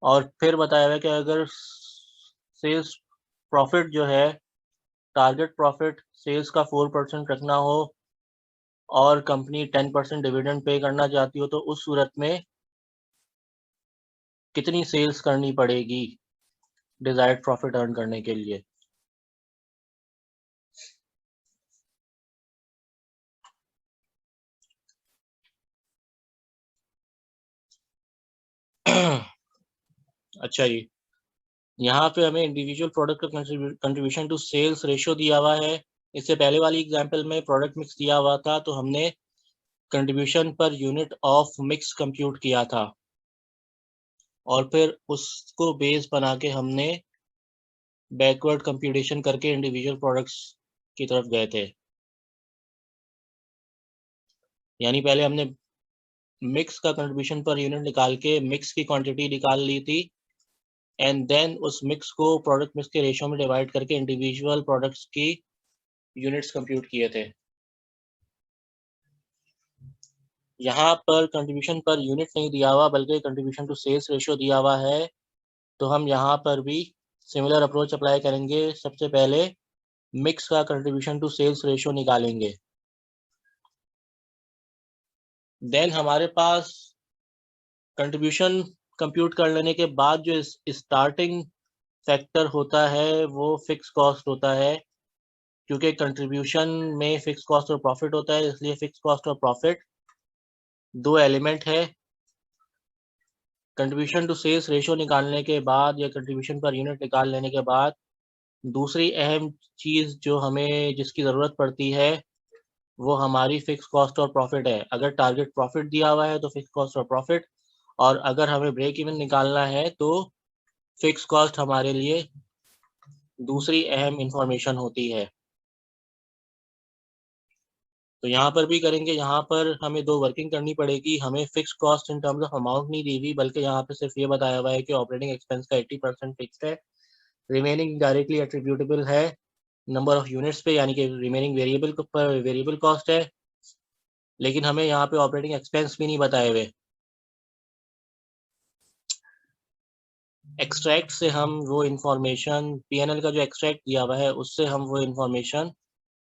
और फिर बताया हुआ है कि अगर सेल्स प्रॉफिट जो है टारगेट प्रॉफिट सेल्स का 4% रखना हो और कंपनी 10% डिविडेंड पे करना चाहती हो, तो उस सूरत में कितनी सेल्स करनी पड़ेगी डिजायर्ड प्रॉफिट अर्न करने के लिए। अच्छा जी, यहाँ पे हमें इंडिविजुअल प्रोडक्ट का कंट्रीब्यूशन टू सेल्स रेशियो दिया हुआ है। इससे पहले वाली एग्जांपल में प्रोडक्ट मिक्स दिया हुआ था तो हमने contribution per unit of mix compute किया था और फिर उसको बेस बना के हमने बैकवर्ड कंप्यूटेशन करके इंडिविजुअल प्रोडक्ट्स की तरफ गए थे। यानी पहले हमने मिक्स का कंट्रीब्यूशन पर यूनिट निकाल के मिक्स की क्वांटिटी निकाल ली थी एंड देन उस मिक्स को प्रोडक्ट मिक्स के रेशियो में डिवाइड करके इंडिविजुअल प्रोडक्ट्स की यूनिट्स कंप्यूट किए थे। यहाँ पर कंट्रीब्यूशन पर यूनिट नहीं दिया हुआ बल्कि कंट्रीब्यूशन टू सेल्स रेशियो दिया हुआ है, तो हम यहाँ पर भी सिमिलर अप्रोच अप्लाई करेंगे। सबसे पहले मिक्स का कंट्रीब्यूशन टू सेल्स रेशियो निकालेंगे, देन हमारे पास कंट्रीब्यूशन कंप्यूट कर लेने के बाद जो स्टार्टिंग फैक्टर होता है वो फिक्स कॉस्ट होता है, क्योंकि कंट्रीब्यूशन में फिक्स कॉस्ट और प्रॉफिट होता है, इसलिए फिक्स कॉस्ट और प्रॉफिट दो एलिमेंट है। कंट्रीब्यूशन टू सेल्स रेशियो निकालने के बाद या कंट्रीब्यूशन पर यूनिट निकाल लेने के बाद दूसरी अहम चीज़ जो हमें जिसकी ज़रूरत पड़ती है वो हमारी फिक्स कॉस्ट और प्रॉफिट है। अगर टारगेट प्रॉफिट दिया हुआ है तो फिक्स कॉस्ट और प्रॉफिट, और अगर हमें ब्रेक इवन निकालना है तो फिक्स कॉस्ट हमारे लिए दूसरी अहम इंफॉर्मेशन होती है। तो यहाँ पर भी करेंगे, यहाँ पर हमें 2 वर्किंग करनी पड़ेगी। हमें fix cost in terms of amount नहीं दी हुई, बल्कि यहाँ पे सिर्फ ये बताया हुआ है कि ऑपरेटिंग एक्सपेंस का 80% फिक्स्ड है, रिमेनिंग डायरेक्टली एट्रीब्यूटेबल है नंबर ऑफ यूनिट्स पे, यानी कि रिमेनिंग वेरिएबल कॉस्ट है। लेकिन हमें यहाँ पे ऑपरेटिंग एक्सपेंस भी नहीं बताए हुए। एक्सट्रैक्ट से हम वो इंफॉर्मेशन, पीएनएल का जो एक्सट्रैक्ट दिया हुआ है उससे हम वो इंफॉर्मेशन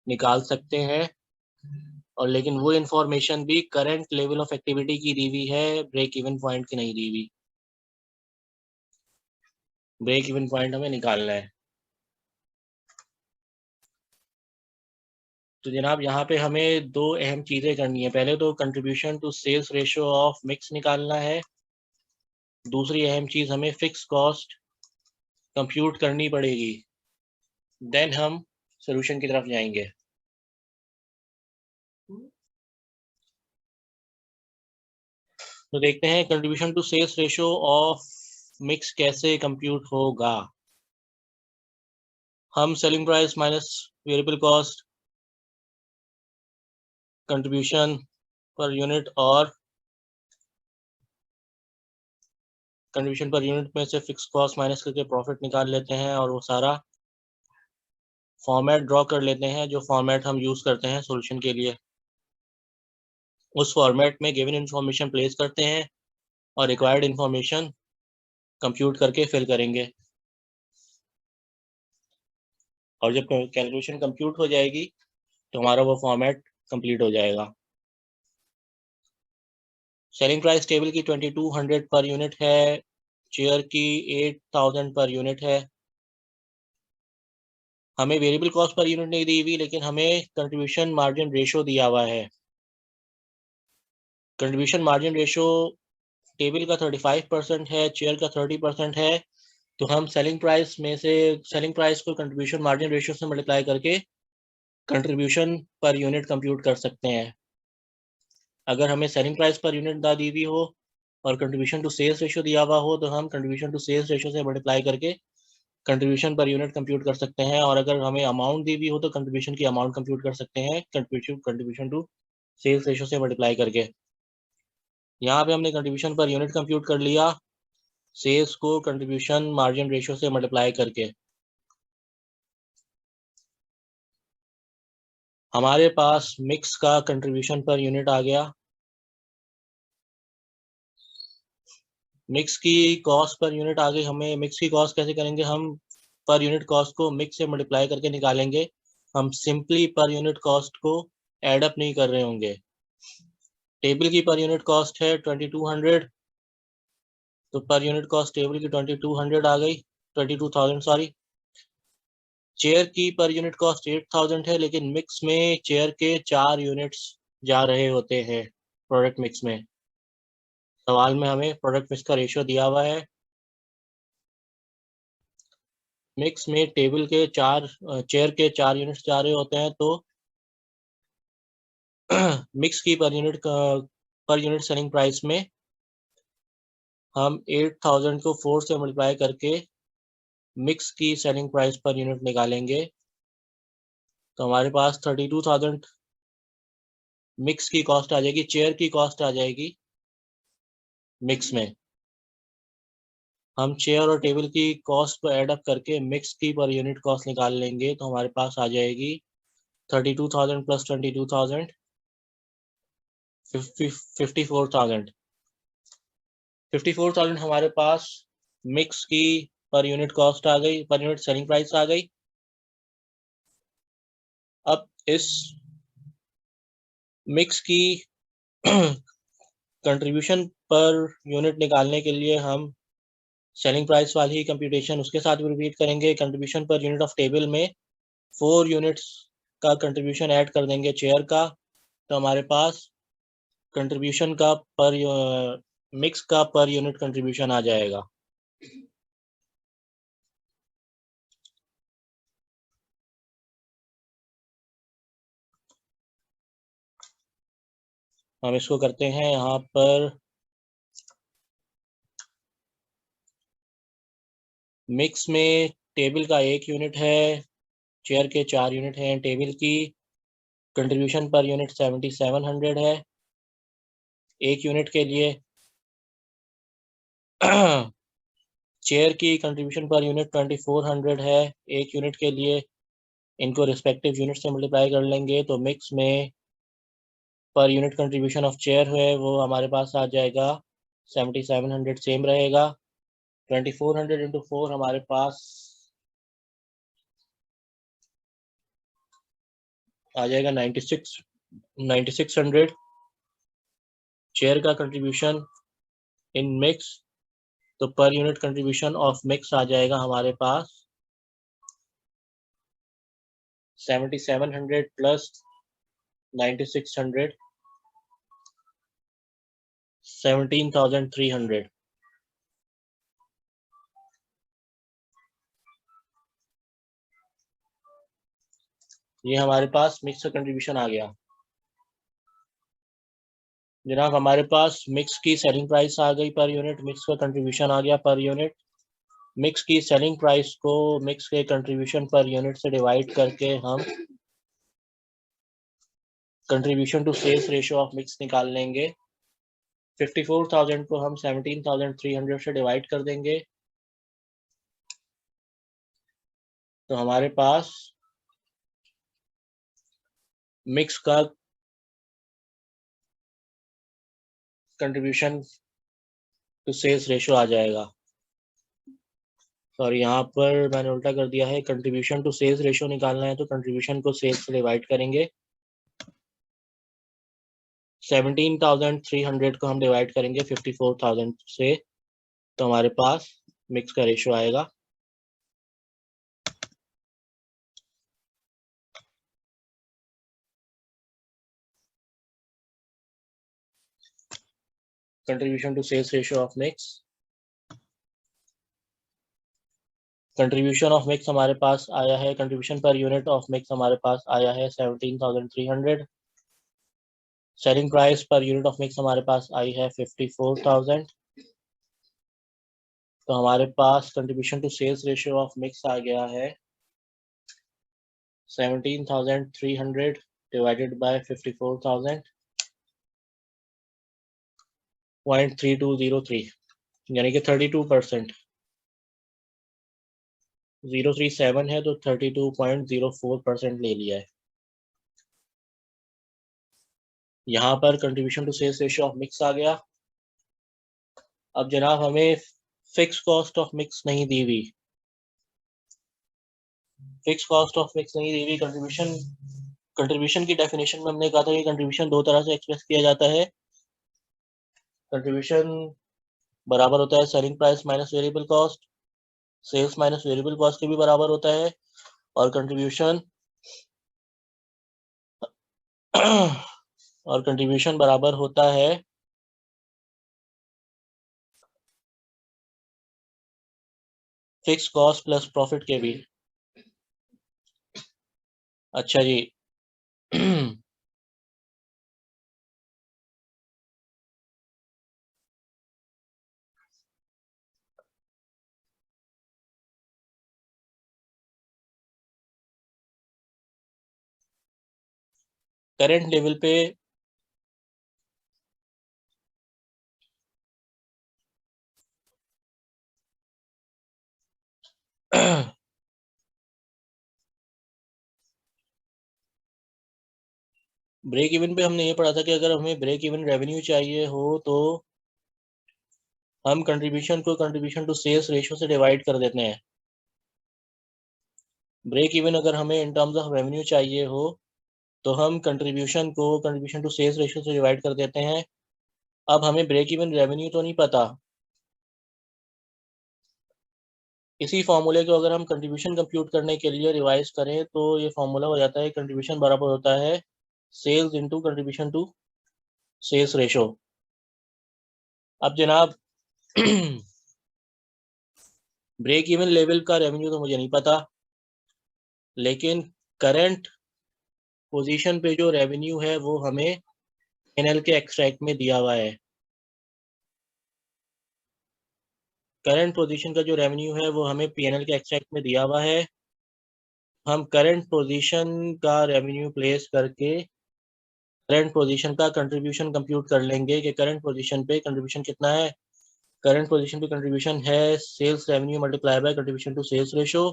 निकाल सकते हैं, और लेकिन वो इंफॉर्मेशन भी करंट लेवल ऑफ एक्टिविटी की दी हुई है, ब्रेक इवन पॉइंट की नहीं दी हुई। ब्रेक इवन पॉइंट हमें निकालना है। तो जनाब यहाँ पे हमें 2 अहम चीज़ें करनी है। पहले तो contribution to sales ratio of mix निकालना है। दूसरी अहम चीज़ हमें फिक्स कॉस्ट कंप्यूट करनी पड़ेगी, देन हम सॉल्यूशन की तरफ जाएंगे। तो देखते हैं contribution to sales ratio of mix कैसे कंप्यूट होगा। हम selling price minus variable cost, contribution per unit और कंट्रीब्यूशन पर यूनिट में से फिक्स कॉस्ट माइनस करके प्रॉफिट निकाल लेते हैं, और वो सारा फॉर्मेट ड्रॉ कर लेते हैं, जो फॉर्मेट हम यूज़ करते हैं सॉल्यूशन के लिए। उस फॉर्मेट में गिवन इन्फॉर्मेशन प्लेस करते हैं और रिक्वायर्ड इन्फॉर्मेशन कंप्यूट करके फिल करेंगे, और जब कैलकुलेशन कंप्यूट हो जाएगी तो हमारा वो फॉर्मेट कंप्लीट हो जाएगा। सेलिंग प्राइस टेबल की 2200 पर यूनिट है, चेयर की 8000 पर यूनिट है। हमें वेरिएबल कॉस्ट पर यूनिट नहीं दी हुई, लेकिन हमें कंट्रीब्यूशन मार्जिन रेशो दिया हुआ है। कंट्रीब्यूशन मार्जिन रेशो टेबल का 35% है, चेयर का 30% है। तो हम सेलिंग प्राइस में से सेलिंग प्राइस को कंट्रीब्यूशन मार्जिन रेशो से मल्टीप्लाई करके कंट्रीब्यूशन पर यूनिट कंप्यूट कर सकते हैं। अगर हमें सेलिंग प्राइस पर यूनिट ना दी हुई हो और कंट्रीब्यूशन टू सेल्स रेशो दिया हुआ हो, तो हम कंट्रीब्यूशन टू सेल्स रेशो से मल्टीप्लाई करके कंट्रीब्यूशन पर यूनिट कंप्यूट कर सकते हैं, और अगर हमें अमाउंट दी हुई हो तो कंट्रीब्यूशन की अमाउंट कंप्यूट कर सकते हैं कंट्रीब्यूशन टू सेल्स रेशो से मल्टीप्लाई करके। यहाँ पे हमने कंट्रीब्यूशन पर यूनिट कंप्यूट कर लिया सेल्स को कंट्रीब्यूशन मार्जिन रेशो से मल्टीप्लाई करके। हमारे पास मिक्स का कंट्रीब्यूशन पर यूनिट आ गया। मिक्स की कॉस्ट पर यूनिट आ गई। हमें मिक्स की कॉस्ट कैसे करेंगे? हम पर यूनिट कॉस्ट को मिक्स से मल्टीप्लाई करके निकालेंगे। हम सिंपली पर यूनिट कॉस्ट को ऐड अप नहीं कर रहे होंगे। टेबल की पर यूनिट कॉस्ट है 2200, तो पर यूनिट कॉस्ट टेबल की 2200 आ गई, 22,000 सॉरी। चेयर की पर यूनिट कॉस्ट 8000 है, लेकिन मिक्स में चेयर के 4 यूनिट्स जा रहे होते हैं प्रोडक्ट मिक्स में। सवाल में हमें प्रोडक्ट मिक्स का रेशियो दिया हुआ है। मिक्स में टेबल के 4 चेयर के 4 यूनिट्स जा रहे होते हैं, तो मिक्स की पर यूनिट सेलिंग प्राइस में हम 8000 को 4 से मल्टीप्लाई करके मिक्स की सेलिंग प्राइस पर यूनिट निकालेंगे, तो हमारे पास 32,000 मिक्स की कॉस्ट आ जाएगी, चेयर की कॉस्ट आ जाएगी मिक्स में। हम चेयर और टेबल की कॉस्ट को ऐड अप करके मिक्स की पर यूनिट कॉस्ट निकाल लेंगे, तो हमारे पास आ जाएगी 32,000 प्लस 22,000 54,000। 54,000 हमारे पास मिक्स की पर यूनिट कॉस्ट आ गई, पर यूनिट सेलिंग प्राइस आ गई। अब इस मिक्स की कंट्रीब्यूशन पर यूनिट निकालने के लिए हम सेलिंग प्राइस वाली ही कंप्यूटेशन उसके साथ भी रिपीट करेंगे। Contribution per unit of table में 4 यूनिट्स का कंट्रीब्यूशन ऐड कर देंगे चेयर का, तो हमारे पास कंट्रीब्यूशन का पर मिक्स का पर यूनिट कंट्रीब्यूशन आ जाएगा। हम इसको करते हैं यहाँ पर मिक्स में टेबल का 1 यूनिट है, चेयर के 4 यूनिट हैं। टेबल की कंट्रीब्यूशन पर यूनिट 7700 है 1 यूनिट के लिए। चेयर की कंट्रीब्यूशन पर यूनिट 2400 है 1 यूनिट के लिए। इनको रिस्पेक्टिव यूनिट से मल्टीप्लाई कर लेंगे तो मिक्स में पर यूनिट कंट्रीब्यूशन ऑफ चेयर है वो हमारे पास आ जाएगा 7700 सेम रहेगा। 2400 इंटू 4 हमारे पास आ जाएगा 9600। चेयर का कंट्रीब्यूशन इन मिक्स तो per unit contribution of mix आ जाएगा हमारे पास 7700 प्लस 9600 17300। ये हमारे पास मिक्स का कंट्रीब्यूशन आ गया जनाब। हमारे पास मिक्स की सेलिंग प्राइस आ गई पर यूनिट, मिक्स का कंट्रीब्यूशन आ गया पर यूनिट। मिक्स की सेलिंग प्राइस को मिक्स के कंट्रीब्यूशन पर यूनिट से डिवाइड करके हम contribution to sales ratio of mix निकाल लेंगे। 54,000 को हम 17,300 से डिवाइड कर देंगे तो हमारे पास मिक्स का कंट्रीब्यूशन टू सेल्स रेशियो आ जाएगा। सॉरी, यहाँ पर मैंने उल्टा कर दिया है। कंट्रीब्यूशन टू सेल्स रेशियो निकालना है तो कंट्रीब्यूशन को सेल्स से डिवाइड करेंगे। 17,300 को हम डिवाइड करेंगे 54,000 से तो हमारे पास मिक्स का रेशियो आएगा। Contribution to sales ratio of mix, contribution of mix हमारे पास आया है, contribution per unit of mix हमारे पास आया है 17,300। Selling price per unit of mix हमारे पास आई है 54,000 तो हमारे पास contribution to sales ratio of mix आ गया है 17,300 डिवाइडेड बाय 54,000 0.3203 यानी कि 32%। 037 है तो 32.04% ले लिया है। यहाँ पर contribution to sales ratio of mix आ गया। अब जनाब हमें फिक्स कॉस्ट ऑफ मिक्स नहीं दी हुई, फिक्स कॉस्ट ऑफ मिक्स नहीं दी हुई। कंट्रीब्यूशन की डेफिनेशन में हमने कहा था कि कंट्रीब्यूशन दो तरह से एक्सप्रेस किया जाता है। कंट्रीब्यूशन बराबर होता है selling price minus variable cost, sales minus variable cost के भी बराबर होता है। और कंट्रीब्यूशन बराबर होता है फिक्स कॉस्ट प्लस प्रॉफिट के भी। अच्छा जी। करंट लेवल पे ब्रेक इवन पे हमने ये पढ़ा था कि अगर हमें ब्रेक इवन रेवेन्यू चाहिए हो तो हम कंट्रीब्यूशन को कंट्रीब्यूशन टू सेल्स रेशियो से डिवाइड कर देते हैं। ब्रेक इवन अगर हमें इन टर्म्स ऑफ रेवेन्यू चाहिए हो तो हम कंट्रीब्यूशन को कंट्रीब्यूशन टू सेल्स रेशियो से डिवाइड कर देते हैं। अब हमें ब्रेक इवन रेवेन्यू तो नहीं पता, इसी फॉर्मूले को अगर हम कंट्रीब्यूशन कंप्यूट करने के लिए रिवाइज करें तो ये फॉर्मूला हो जाता है कंट्रीब्यूशन बराबर होता है sales into contribution to sales ratio. अब जनाब ब्रेक इवन लेवल का रेवेन्यू तो मुझे नहीं पता, लेकिन करंट पोजीशन पे जो रेवेन्यू है वो हमें PNL के एक्सट्रैक्ट में दिया हुआ है। करंट पोजीशन का जो रेवेन्यू है वो हमें PNL के एक्सट्रैक्ट में दिया हुआ है। हम करंट पोजीशन का रेवेन्यू प्लेस करके करंट पोजीशन का कंट्रीब्यूशन कंप्यूट कर लेंगे कि करंट पोजीशन पे कंट्रीब्यूशन कितना है। करंट पोजीशन पे कंट्रीब्यूशन है sales revenue multiply by contribution to sales ratio.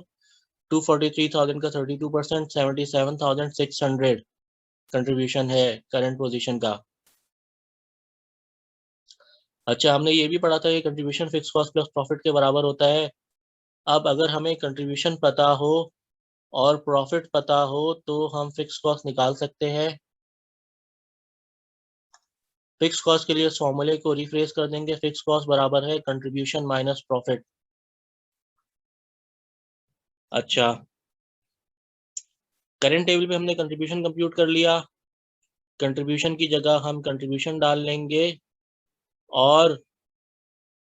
243,000 का 32%, 77,600 कंट्रीब्यूशन है करंट पोजीशन का। अच्छा, हमने ये भी पढ़ा था कि contribution fix cost plus profit के बराबर होता है। अब अगर हमें कंट्रीब्यूशन पता हो और प्रॉफिट पता हो तो हम फिक्स कॉस्ट निकाल सकते हैं। फिक्स कॉस्ट के लिए इस फॉर्मूले को रिफ्रेश कर देंगे। फिक्स कॉस्ट बराबर है कंट्रीब्यूशन माइनस प्रॉफिट। अच्छा, करंट टेबल पे हमने कंट्रीब्यूशन कंप्यूट कर लिया। कंट्रीब्यूशन की जगह हम कंट्रीब्यूशन डाल लेंगे और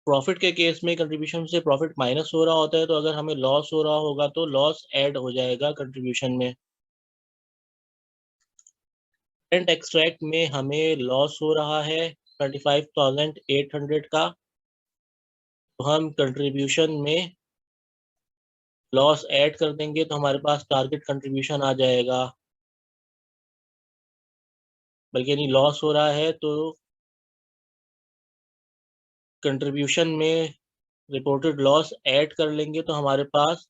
प्रॉफिट के केस में कंट्रीब्यूशन से प्रॉफिट माइनस हो रहा होता है, तो अगर हमें लॉस हो रहा होगा तो लॉस ऐड हो जाएगा कंट्रीब्यूशन में। करंट एक्सट्रैक्ट में हमें लॉस हो रहा है 25,800 का, तो हम कंट्रीब्यूशन में लॉस ऐड कर देंगे तो हमारे पास टारगेट कंट्रीब्यूशन आ जाएगा। बल्कि यानी लॉस हो रहा है तो कंट्रीब्यूशन में रिपोर्टेड लॉस ऐड कर लेंगे तो हमारे पास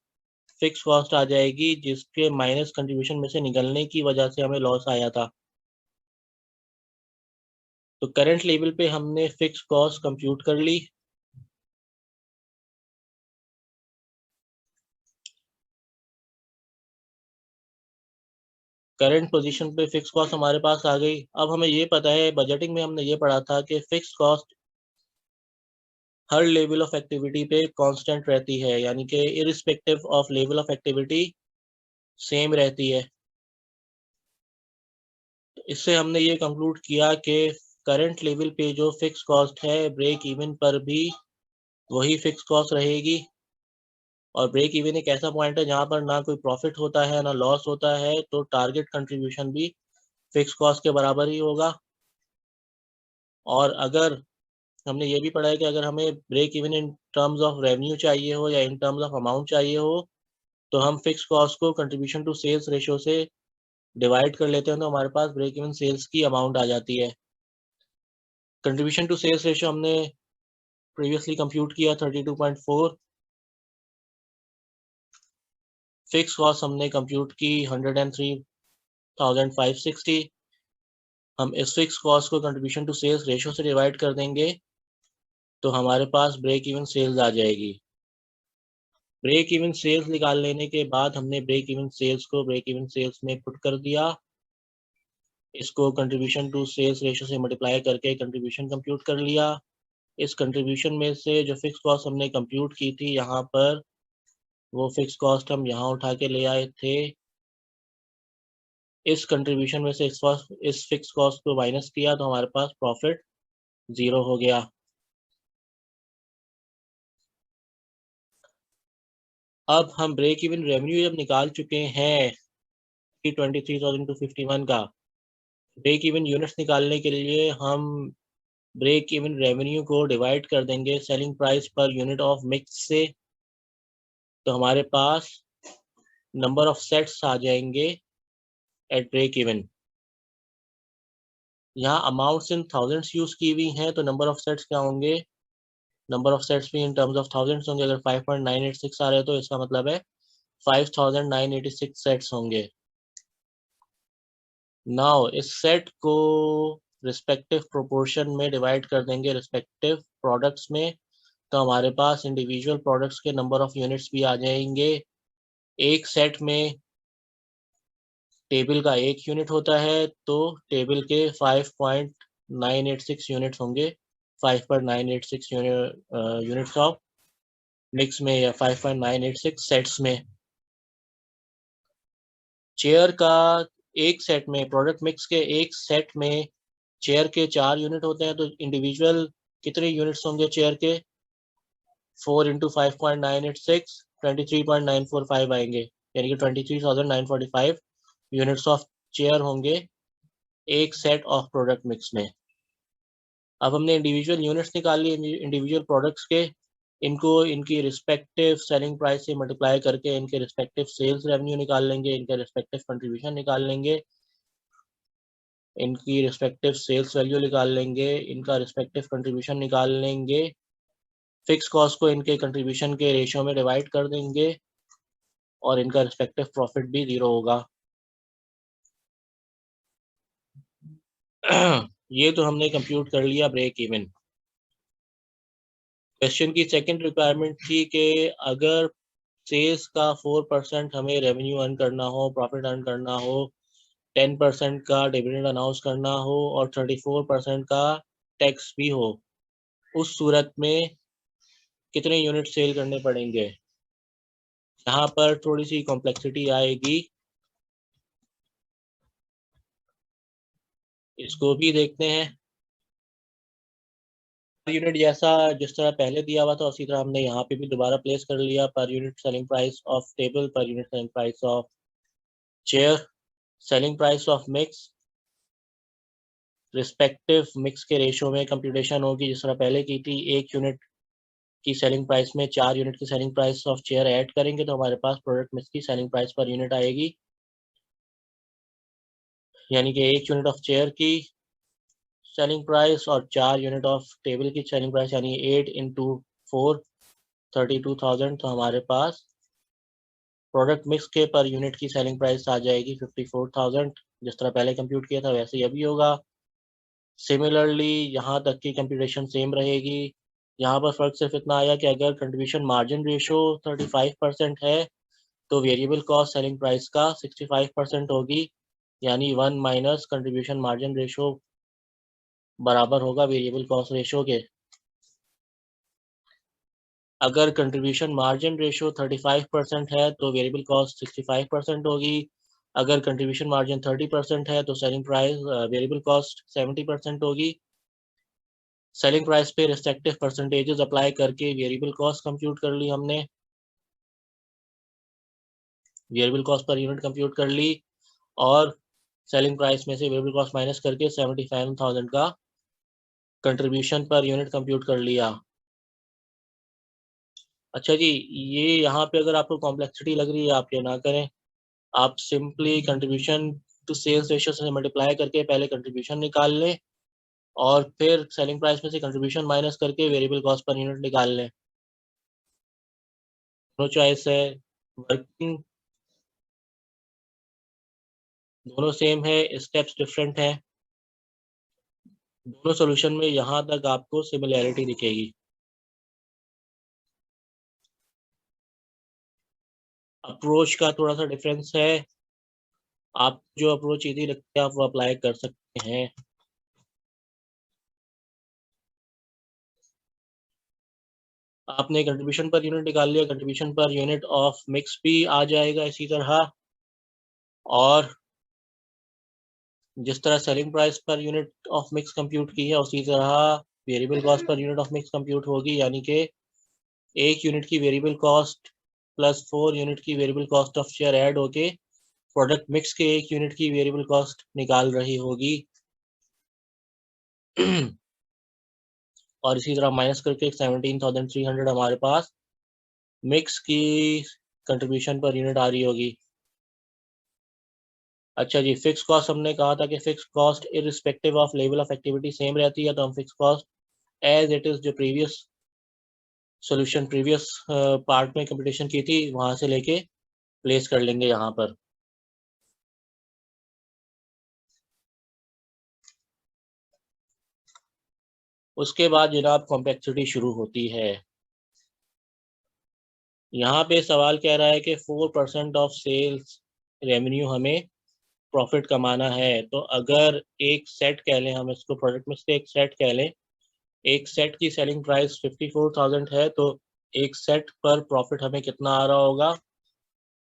फिक्स कॉस्ट आ जाएगी, जिसके माइनस कंट्रीब्यूशन में से निकलने की वजह से हमें लॉस आया था। तो करंट लेवल पे हमने फिक्स कॉस्ट कंप्यूट कर ली। करंट पोजीशन पे फिक्स कॉस्ट हमारे पास आ गई। अब हमें ये पता है, बजटिंग में हमने ये पढ़ा था कि fix cost her level of activity पे कांस्टेंट रहती है, यानी कि irrespective of level of activity same रहती है। तो इससे हमने ये कंक्लूड किया कि करंट लेवल पे जो फिक्स कॉस्ट है ब्रेक इवन पर भी वही फिक्स कॉस्ट रहेगी। और ब्रेक इवन एक ऐसा पॉइंट है जहां पर ना कोई प्रॉफिट होता है ना लॉस होता है, तो टारगेट कंट्रीब्यूशन भी फिक्स कॉस्ट के बराबर ही होगा। और अगर हमने ये भी पढ़ा है कि अगर हमें break even in terms of revenue चाहिए हो या इन टर्म्स ऑफ अमाउंट चाहिए हो, तो हम फिक्स कॉस्ट को कंट्रीब्यूशन टू सेल्स रेशियो से डिवाइड कर लेते हैं तो हमारे पास ब्रेक इवन सेल्स की अमाउंट आ जाती है। कंट्रीब्यूशन टू सेल्स रेशियो हमने प्रीवियसली कंप्यूट किया 32.4। फिक्स कॉस्ट हमने कंप्यूट की 103,560। हम इस फिक्स कॉस्ट को कंट्रीब्यूशन टू सेल्स रेशियो से डिवाइड कर देंगे तो हमारे पास ब्रेक इवन सेल्स आ जाएगी। ब्रेक इवन सेल्स निकाल लेने के बाद हमने ब्रेक इवन सेल्स को ब्रेक इवन सेल्स में पुट कर दिया। इसको कंट्रीब्यूशन टू सेल्स रेशियो से मल्टीप्लाई करके कंट्रीब्यूशन कंप्यूट कर लिया। इस कंट्रीब्यूशन में से जो फिक्स कॉस्ट हमने कंप्यूट की थी यहाँ पर, वो फिक्स कॉस्ट हम यहाँ उठा के ले आए थे। इस कंट्रीब्यूशन में से इस फिक्स कॉस्ट को माइनस किया तो हमारे पास प्रॉफिट 0 हो गया। अब हम ब्रेक इवन रेवेन्यू जब निकाल चुके हैं 23,251 का, ब्रेक इवन यूनिट्स निकालने के लिए हम ब्रेक इवन रेवेन्यू को डिवाइड कर देंगे selling price per unit of mix से, तो हमारे पास नंबर ऑफ सेट्स आ जाएंगे एट ब्रेक इवन। यहाँ अमाउंट्स इन थाउजेंड्स यूज की हुई हैं, तो नंबर ऑफ सेट्स क्या होंगे, नंबर ऑफ सेट्स भी इन टर्म्स ऑफ थाउजेंड्स होंगे। अगर 5.986 आ रहे हैं तो इसका मतलब है 5,986 सेट्स होंगे। नाउ इस सेट को रिस्पेक्टिव प्रोपोर्शन में डिवाइड कर देंगे रिस्पेक्टिव प्रोडक्ट्स में, तो हमारे पास इंडिविजुअल प्रोडक्ट्स के नंबर ऑफ यूनिट्स भी आ जाएंगे। एक सेट में टेबल का एक यूनिट होता है, तो टेबल के 5.986 यूनिट्स होंगे। 5.986 यूनिट्स ऑफ मिक्स में या 5.986 सेट्स में। चेयर का एक सेट में, प्रोडक्ट मिक्स के एक सेट में चेयर के 4 यूनिट होते हैं, तो इंडिविजुअल कितने यूनिट्स होंगे चेयर के, 4 इंटू 5.986 23.945 आएंगे, यानी कि 23,945 यूनिट्स ऑफ चेयर होंगे एक सेट ऑफ प्रोडक्ट मिक्स में। अब हमने इंडिविजुअल यूनिट्स निकाल लिए इंडिविजुअल प्रोडक्ट्स के, इनको इनकी रिस्पेक्टिव सेलिंग प्राइस से मल्टीप्लाई करके इनके रिस्पेक्टिव सेल्स रेवेन्यू निकाल लेंगे, इनके रिस्पेक्टिव कंट्रीब्यूशन निकाल लेंगे, इनकी रिस्पेक्टिव सेल्स वैल्यू निकाल लेंगे, इनका रिस्पेक्टिव कंट्रीब्यूशन निकाल लेंगे, फिक्स कॉस्ट को इनके कंट्रीब्यूशन के रेशियो में डिवाइड कर देंगे और इनका रिस्पेक्टिव प्रॉफिट भी 0 होगा। ये तो हमने कंप्यूट कर लिया ब्रेक इवन। क्वेश्चन की सेकंड रिक्वायरमेंट थी कि अगर सेल्स का 4% हमें रेवेन्यू अर्न करना हो, प्रॉफिट अर्न करना हो, 10% का डिविडेंड अनाउंस करना हो और 34% का टैक्स भी हो, उस सूरत में कितने यूनिट सेल करने पड़ेंगे। यहाँ पर थोड़ी सी कॉम्प्लेक्सिटी आएगी, इसको भी देखते हैं। पर यूनिट जैसा जिस तरह पहले दिया हुआ था उसी तरह हमने यहाँ पे भी दोबारा प्लेस कर लिया। Per unit selling price of table, per unit selling price of chair, selling price of mix, respective mix के रेशियो में कंप्यूटेशन होगी जिस तरह पहले की थी। एक यूनिट की सेलिंग प्राइस में 4 यूनिट की selling price of chair add करेंगे तो हमारे पास प्रोडक्ट मिक्स की सेलिंग प्राइस पर यूनिट आएगी, यानी कि 1 यूनिट ऑफ चेयर की सेलिंग प्राइस और 4 यूनिट ऑफ टेबल की सेलिंग प्राइस, यानी 8 इंटू 4 32,000। तो हमारे पास प्रोडक्ट मिक्स के पर यूनिट की सेलिंग प्राइस आ जाएगी 54,000। जिस तरह पहले कंप्यूट किया था वैसे ही अभी होगा। सिमिलरली यहाँ तक की कंप्यूटेशन सेम रहेगी। यहाँ पर फर्क सिर्फ इतना आया कि अगर कंट्रीब्यूशन मार्जिन रेशो 35% है तो वेरिएबल कॉस्ट सेलिंग प्राइस का 65% होगी, यानी 1 माइनस कंट्रीब्यूशन मार्जिन रेशो बराबर होगा वेरिएबल कॉस्ट रेशो के। अगर कंट्रीब्यूशन मार्जिन रेशो 35% है तो वेरिएबल कॉस्ट 65% होगी। अगर कंट्रीब्यूशन मार्जिन 30% है तो सेलिंग प्राइस वेरिएबल कॉस्ट 70% होगी। सेलिंग प्राइस पे रिस्पेक्टिव परसेंटेजेस अप्लाई करके वेरिएबल कॉस्ट कंप्यूट कर ली हमने, variable cost per unit compute कर ली और सेलिंग प्राइस में से वेरिएबल कॉस्ट माइनस करके 75,000 का कंट्रीब्यूशन पर यूनिट कंप्यूट कर लिया। अच्छा जी, ये यहाँ पे अगर आपको कॉम्प्लेक्सिटी लग रही है आप ये ना करें, आप simply contribution to sales ratio से मल्टीप्लाई करके पहले कंट्रीब्यूशन निकाल लें और फिर सेलिंग प्राइस में से कंट्रीब्यूशन माइनस करके वेरिएबल कॉस्ट पर यूनिट निकाल लें। दोनों चॉइस है, वर्किंग दोनों सेम है, स्टेप्स डिफरेंट हैं। दोनों सॉल्यूशन में यहाँ तक आपको सिमिलैरिटी दिखेगी। अप्रोच का थोड़ा सा डिफरेंस है, आप जो अप्रोच इजी लगती है आप वो अप्लाई कर सकते हैं। आपने कंट्रीब्यूशन पर यूनिट निकाल लिया, contribution per unit of mix भी आ जाएगा इसी तरह, और जिस तरह selling price per unit of mix compute की है उसी तरह variable cost per unit of mix compute होगी, यानी कि 1 यूनिट की वेरिएबल कॉस्ट प्लस 4 यूनिट की variable cost of share add होके प्रोडक्ट मिक्स के 1 यूनिट की वेरिएबल कॉस्ट निकाल रही होगी। और इसी तरह माइनस करके 17,300 हमारे पास मिक्स की कंट्रीब्यूशन पर यूनिट आ रही होगी। अच्छा जी, फिक्स कॉस्ट हमने कहा था कि fix cost irrespective of level of activity same रहती है, तो हम fix cost as it is जो प्रीवियस सॉल्यूशन प्रीवियस पार्ट में कंपटीशन की थी वहां से लेके प्लेस कर लेंगे यहाँ पर। उसके बाद जनाब कॉम्प्लेक्सिटी शुरू होती है। यहाँ पे सवाल कह रहा है कि 4% ऑफ सेल्स रेवेन्यू हमें प्रॉफिट कमाना है। तो अगर एक सेट कह लें, हम इसको प्रोडक्ट में से एक सेट कह लें, एक सेट की सेलिंग प्राइस 54,000 है तो एक सेट पर प्रॉफिट हमें कितना आ रहा होगा,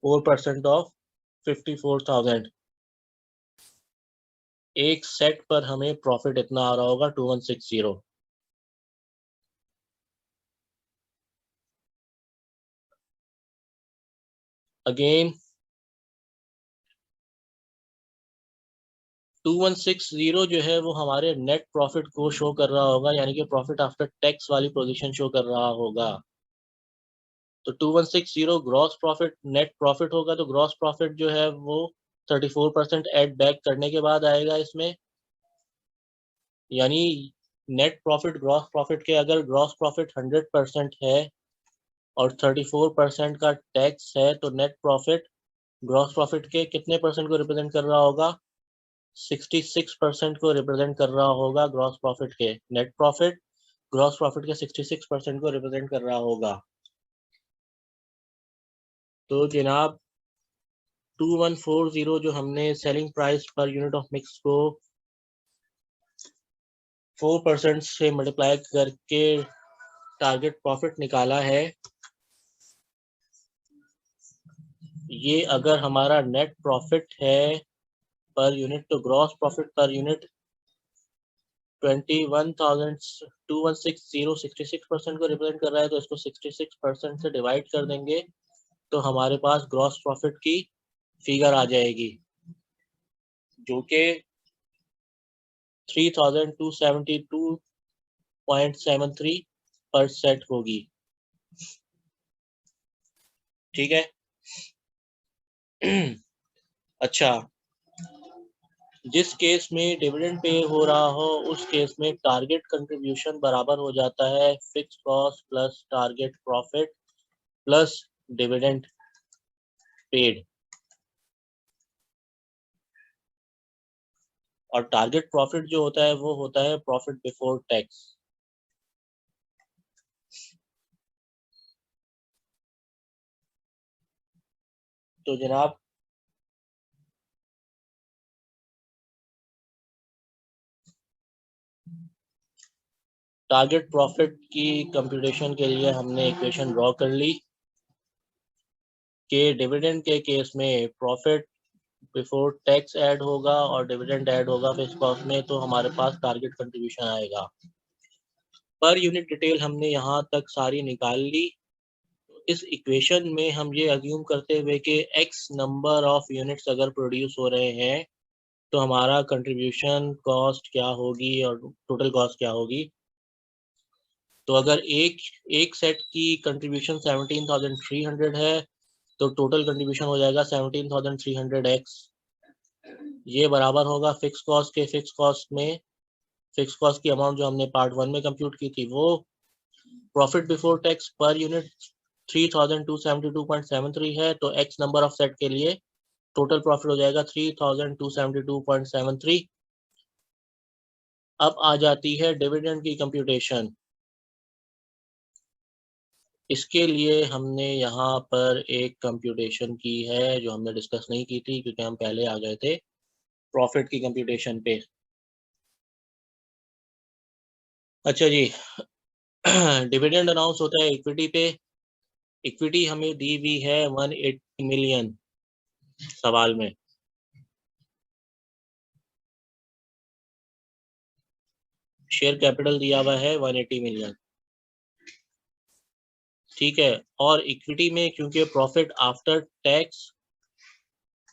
4% ऑफ 54,000, एक सेट पर हमें प्रॉफिट इतना आ रहा होगा 2160। अगेन 2160 जो है वो हमारे नेट प्रॉफिट को शो कर रहा होगा, यानी कि प्रॉफिट आफ्टर टैक्स वाली पोजीशन शो कर रहा होगा। तो 2160 ग्रॉस प्रॉफिट नेट प्रॉफिट होगा, तो ग्रॉस प्रॉफिट जो है वो 34% एड बैक करने के बाद आएगा इसमें, यानी नेट प्रॉफिट ग्रॉस प्रॉफिट के अगर ग्रॉस प्रॉफिट 100% है और 34% का टैक्स है, तो नेट प्रॉफिट ग्रॉस प्रॉफिट के कितने परसेंट को रिप्रेजेंट कर रहा होगा? 66% को रिप्रेजेंट कर रहा होगा ग्रॉस प्रॉफिट के। नेट प्रॉफिट ग्रॉस प्रॉफिट के 66% को रिप्रेजेंट कर रहा होगा। तो जनाब 2140 जो हमने selling price per unit of mix को 4% से मल्टीप्लाई करके टारगेट प्रॉफिट निकाला है, ये अगर हमारा नेट प्रॉफिट है पर यूनिट, तो ग्रॉस प्रॉफिट पर यूनिट 21,000 66% को रिप्रेजेंट कर रहा है, तो इसको 66% से डिवाइड कर देंगे तो हमारे पास ग्रॉस प्रॉफिट की फिगर आ जाएगी, जो कि 3,272.73 पर सेट होगी। ठीक है। अच्छा, जिस केस में डिविडेंड पे हो रहा हो उस केस में टारगेट कंट्रीब्यूशन बराबर हो जाता है fix cost plus target profit plus dividend paid, और टारगेट प्रॉफिट जो होता है वो होता है प्रॉफिट बिफोर टैक्स। तो जनाब टारगेट प्रॉफिट की कंप्यूटेशन के लिए हमने इक्वेशन ड्रॉ कर ली कि डिविडेंड के केस में प्रॉफिट बिफोर टैक्स ऐड होगा और डिविडेंड ऐड होगा फिक्स कॉस्ट में, तो हमारे पास टारगेट कंट्रीब्यूशन आएगा। पर यूनिट डिटेल हमने यहाँ तक सारी निकाल ली। इस इक्वेशन में हम ये अज्यूम करते हुए कि एक्स नंबर ऑफ यूनिट्स अगर प्रोड्यूस हो रहे हैं तो हमारा कंट्रीब्यूशन कॉस्ट क्या होगी और टोटल कॉस्ट क्या होगी। तो अगर एक सेट की कंट्रीब्यूशन 17,300 है तो टोटल कंट्रीब्यूशन हो जाएगा 17,300x। ये बराबर होगा फिक्स कॉस्ट के। फिक्स कॉस्ट में फिक्स कॉस्ट की अमाउंट जो हमने पार्ट 1 में कंप्यूट की थी वो profit before tax per unit 3,272.73 है, तो एक्स नंबर ऑफ सेट के लिए टोटल प्रॉफिट हो जाएगा 3,272.73। अब आ जाती है डिविडेंड की कंप्यूटेशन। इसके लिए हमने यहाँ पर एक कंप्यूटेशन की है जो हमने डिस्कस नहीं की थी क्योंकि हम पहले आ गए थे प्रॉफिट की कंप्यूटेशन पे। अच्छा जी, डिविडेंड अनाउंस होता है इक्विटी पे। इक्विटी हमें दी हुई है 180 मिलियन सवाल में। शेयर कैपिटल दिया हुआ है 180 मिलियन। ठीक है। और इक्विटी में क्योंकि प्रॉफिट आफ्टर टैक्स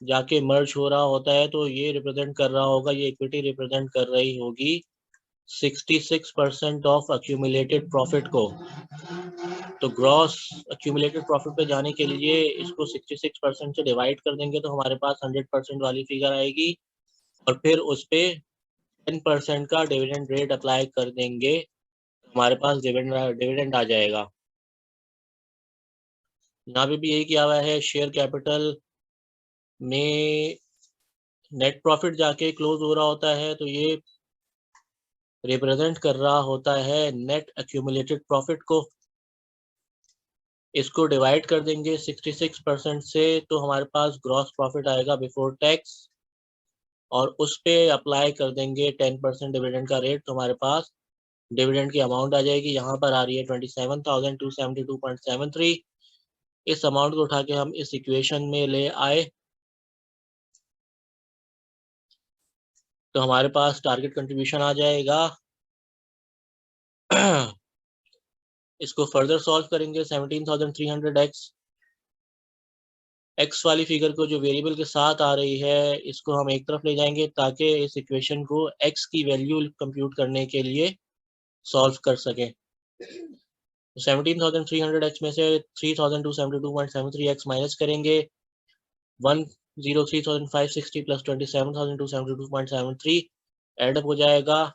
जाके मर्ज हो रहा होता है तो ये रिप्रेजेंट कर रहा होगा, ये इक्विटी रिप्रेजेंट कर रही होगी 66% ऑफ अक्यूमुलेटेड प्रॉफिट को। तो ग्रॉस अक्यूमुलेटेड प्रॉफिट पे जाने के लिए इसको 66% से डिवाइड कर देंगे तो हमारे पास 100% वाली फिगर आएगी, और फिर उस पे 10% का डिविडेंड रेट अप्लाई कर देंगे, हमारे पास डिविडेंड आ जाएगा। यहाँ पे भी यही किया हुआ है। शेयर कैपिटल में नेट प्रॉफिट जाके क्लोज हो रहा होता है तो ये रिप्रेजेंट कर रहा होता है नेट एक्यूमुलेटेड प्रॉफिट को। इसको डिवाइड कर देंगे 66% से तो हमारे पास ग्रॉस प्रॉफिट आएगा बिफोर टैक्स, और उस पे अप्लाई कर देंगे 10% डिविडेंड का रेट, तो हमारे पास डिविडेंड की अमाउंट आ जाएगी। यहाँ पर आ रही है 27,272.73। इस अमाउंट को उठा के हम इस इक्वेशन में ले आए तो हमारे पास टारगेट कंट्रीब्यूशन आ जाएगा। इसको फर्दर सॉल्व करेंगे 17,300x एक्स वाली फिगर को जो वेरिएबल के साथ आ रही है इसको हम एक तरफ ले जाएंगे ताकि इस इक्वेशन को एक्स की वैल्यू कंप्यूट करने के लिए सॉल्व कर सकें। 17,300 एक्स में से 3,272.73 एक्स माइनस करेंगे 103,560 प्लस 27,272.73 एडअप हो जाएगा।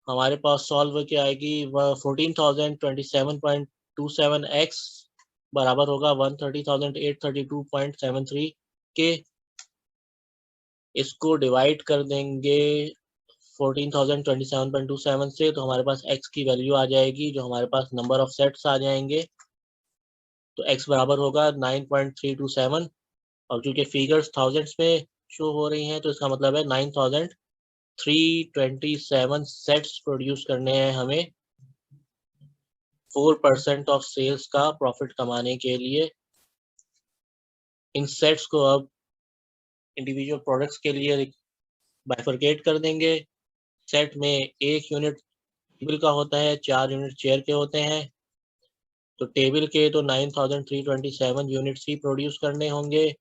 हमारे पास सॉल्व क्या आएगी 14,027.27 एक्स बराबर होगा 130,832.73 के। इसको डिवाइड कर देंगे 14,027.27 से तो हमारे पास x की वैल्यू आ जाएगी जो हमारे पास नंबर ऑफ सेट्स आ जाएंगे। तो x बराबर होगा 9.327 और क्योंकि फिगर्स थाउजेंड्स में शो हो रही हैं तो इसका मतलब है 9,327 सेट्स प्रोड्यूस करने हैं हमें 4% ऑफ सेल्स का प्रॉफिट कमाने के लिए। इन सेट्स को अब इंडिविजुअल प्रोडक्ट्स के लिए बाइफरकेट कर देंगे। सेट में एक यूनिट टेबल का होता है, 4 यूनिट चेयर के होते हैं। तो टेबल के तो 9,327 यूनिट्स ही प्रोड्यूस करने होंगे।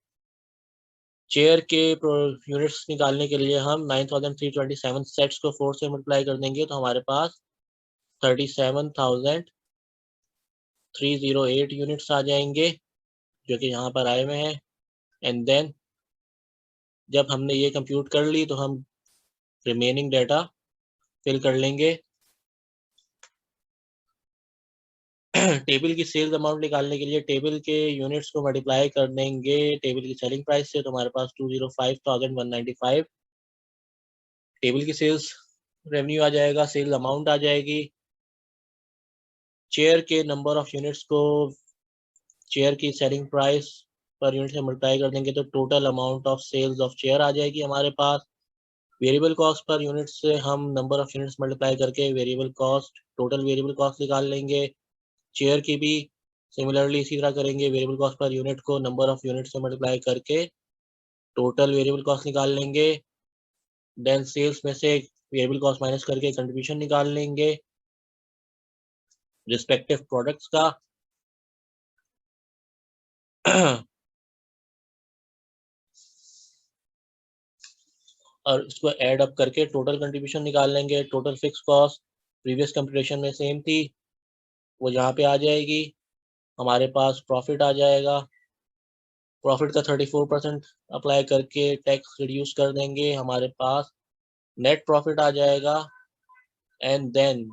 चेयर के यूनिट्स निकालने के लिए हम 9,327 सेट्स को 4 से मल्टीप्लाई कर देंगे तो हमारे पास 37,308 यूनिट्स आ जाएंगे जो कि यहाँ पर आए हुए हैं। एंड देन जब हमने ये कंप्यूट कर ली तो हम रिमेनिंग डाटा फिल कर लेंगे। टेबल की सेल्स अमाउंट निकालने के लिए टेबल के यूनिट्स को मल्टीप्लाई कर देंगे टेबल की सेलिंग प्राइस से तो हमारे पास 205,195 टेबल की सेल्स रेवेन्यू आ जाएगा, सेल्स अमाउंट आ जाएगी। चेयर के नंबर ऑफ यूनिट्स को चेयर की सेलिंग प्राइस पर यूनिट से मल्टीप्लाई कर देंगे तो total amount of sales of chair आ जाएगी हमारे पास। वेरिएबल कॉस्ट पर यूनिट से हम नंबर ऑफ यूनिट्स मल्टीप्लाई करके variable cost total variable cost निकाल लेंगे। चेयर की भी सिमिलरली इसी तरह करेंगे, वेरिएबल कॉस्ट पर यूनिट को नंबर ऑफ यूनिट से मल्टीप्लाई करके टोटल वेरिएबल कॉस्ट निकाल लेंगे। देन सेल्स में से वेरिएबल कॉस्ट माइनस करके कंट्रीब्यूशन निकाल लेंगे रिस्पेक्टिव प्रोडक्ट्स का। और इसको ऐड अप करके टोटल कंट्रीब्यूशन निकाल लेंगे। Total fix cost previous computation में सेम थी वो यहाँ पे आ जाएगी। हमारे पास प्रॉफिट आ जाएगा, प्रॉफिट का 34% अप्लाई करके टैक्स रिड्यूस कर देंगे, हमारे पास नेट प्रॉफिट आ जाएगा। एंड देन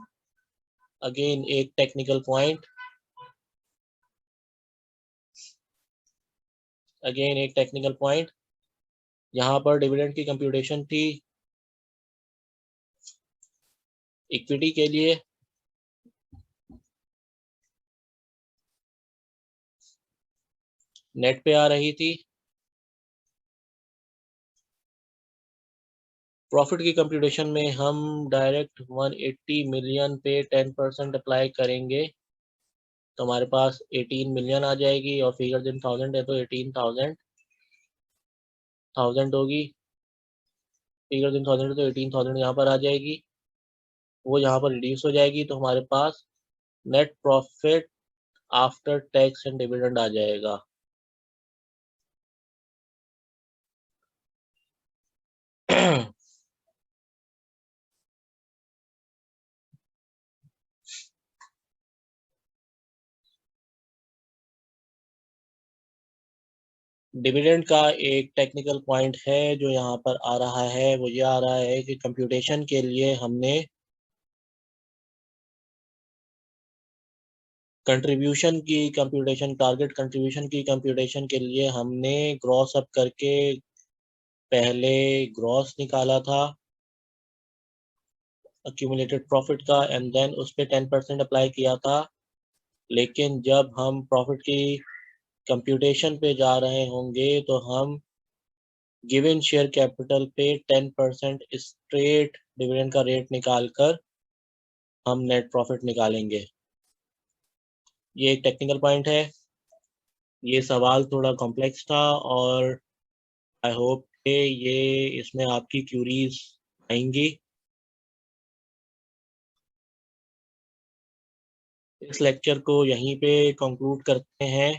अगेन एक टेक्निकल पॉइंट, यहाँ पर डिविडेंड की कंप्यूटेशन थी इक्विटी के लिए। नेट पे आ रही थी। प्रॉफिट की कंप्यूटेशन में हम डायरेक्ट 180 मिलियन पे 10% अप्लाई करेंगे तो हमारे पास 18 मिलियन आ जाएगी और फिगर दिन 1000 है तो 18,000 होगी। फिगर दिन 1000 है तो 18,000 यहाँ पर आ जाएगी, वो यहाँ पर रिड्यूस हो जाएगी तो हमारे पास net profit after tax and dividend आ जाएगा। डिविडेंड का एक टेक्निकल पॉइंट है जो यहाँ पर आ रहा है, वो ये आ रहा है कि कंप्यूटेशन के लिए हमने कंट्रीब्यूशन की कंप्यूटेशन, टारगेट कंट्रीब्यूशन की कंप्यूटेशन के लिए हमने ग्रॉस अप करके पहले ग्रॉस निकाला था अक्यूमुलेटेड प्रॉफिट का एंड देन उस पर 10% अप्लाई किया था। लेकिन जब हम प्रॉफिट की कंप्यूटेशन पे जा रहे होंगे तो हम गिवन शेयर कैपिटल पे 10% स्ट्रेट डिविडेंड का रेट निकाल कर हम नेट प्रॉफिट निकालेंगे। ये एक टेक्निकल पॉइंट है। ये सवाल थोड़ा कॉम्प्लेक्स था और आई होप कि ये इसमें आपकी क्यूरीज आएंगी। इस लेक्चर को यहीं पे कंक्लूड करते हैं।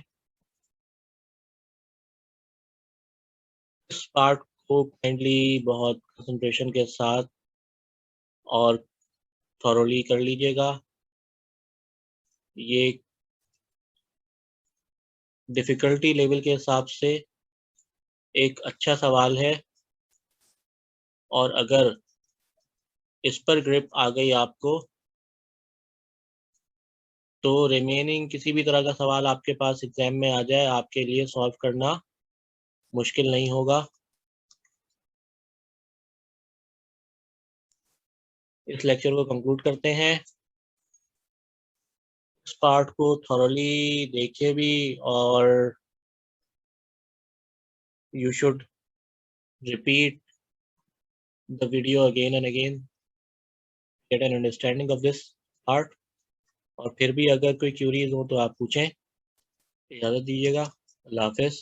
इस पार्ट को काइंडली बहुत कंसंट्रेशन के साथ और थॉरोली कर लीजिएगा। ये डिफ़िकल्टी लेवल के हिसाब से एक अच्छा सवाल है, और अगर इस पर ग्रिप आ गई आपको, तो रिमेनिंग किसी भी तरह का सवाल आपके पास एग्ज़ाम में आ जाए, आपके लिए सॉल्व करना मुश्किल नहीं होगा। इस लेक्चर को कंक्लूड करते हैं। इस पार्ट को थॉरोली देखिए भी, और you should repeat the video again and again, get an understanding of this part। और फिर भी अगर कोई क्यूरीज हो तो आप पूछें। इजाज़त दीजिएगा। अल्लाह हाफ़िज़।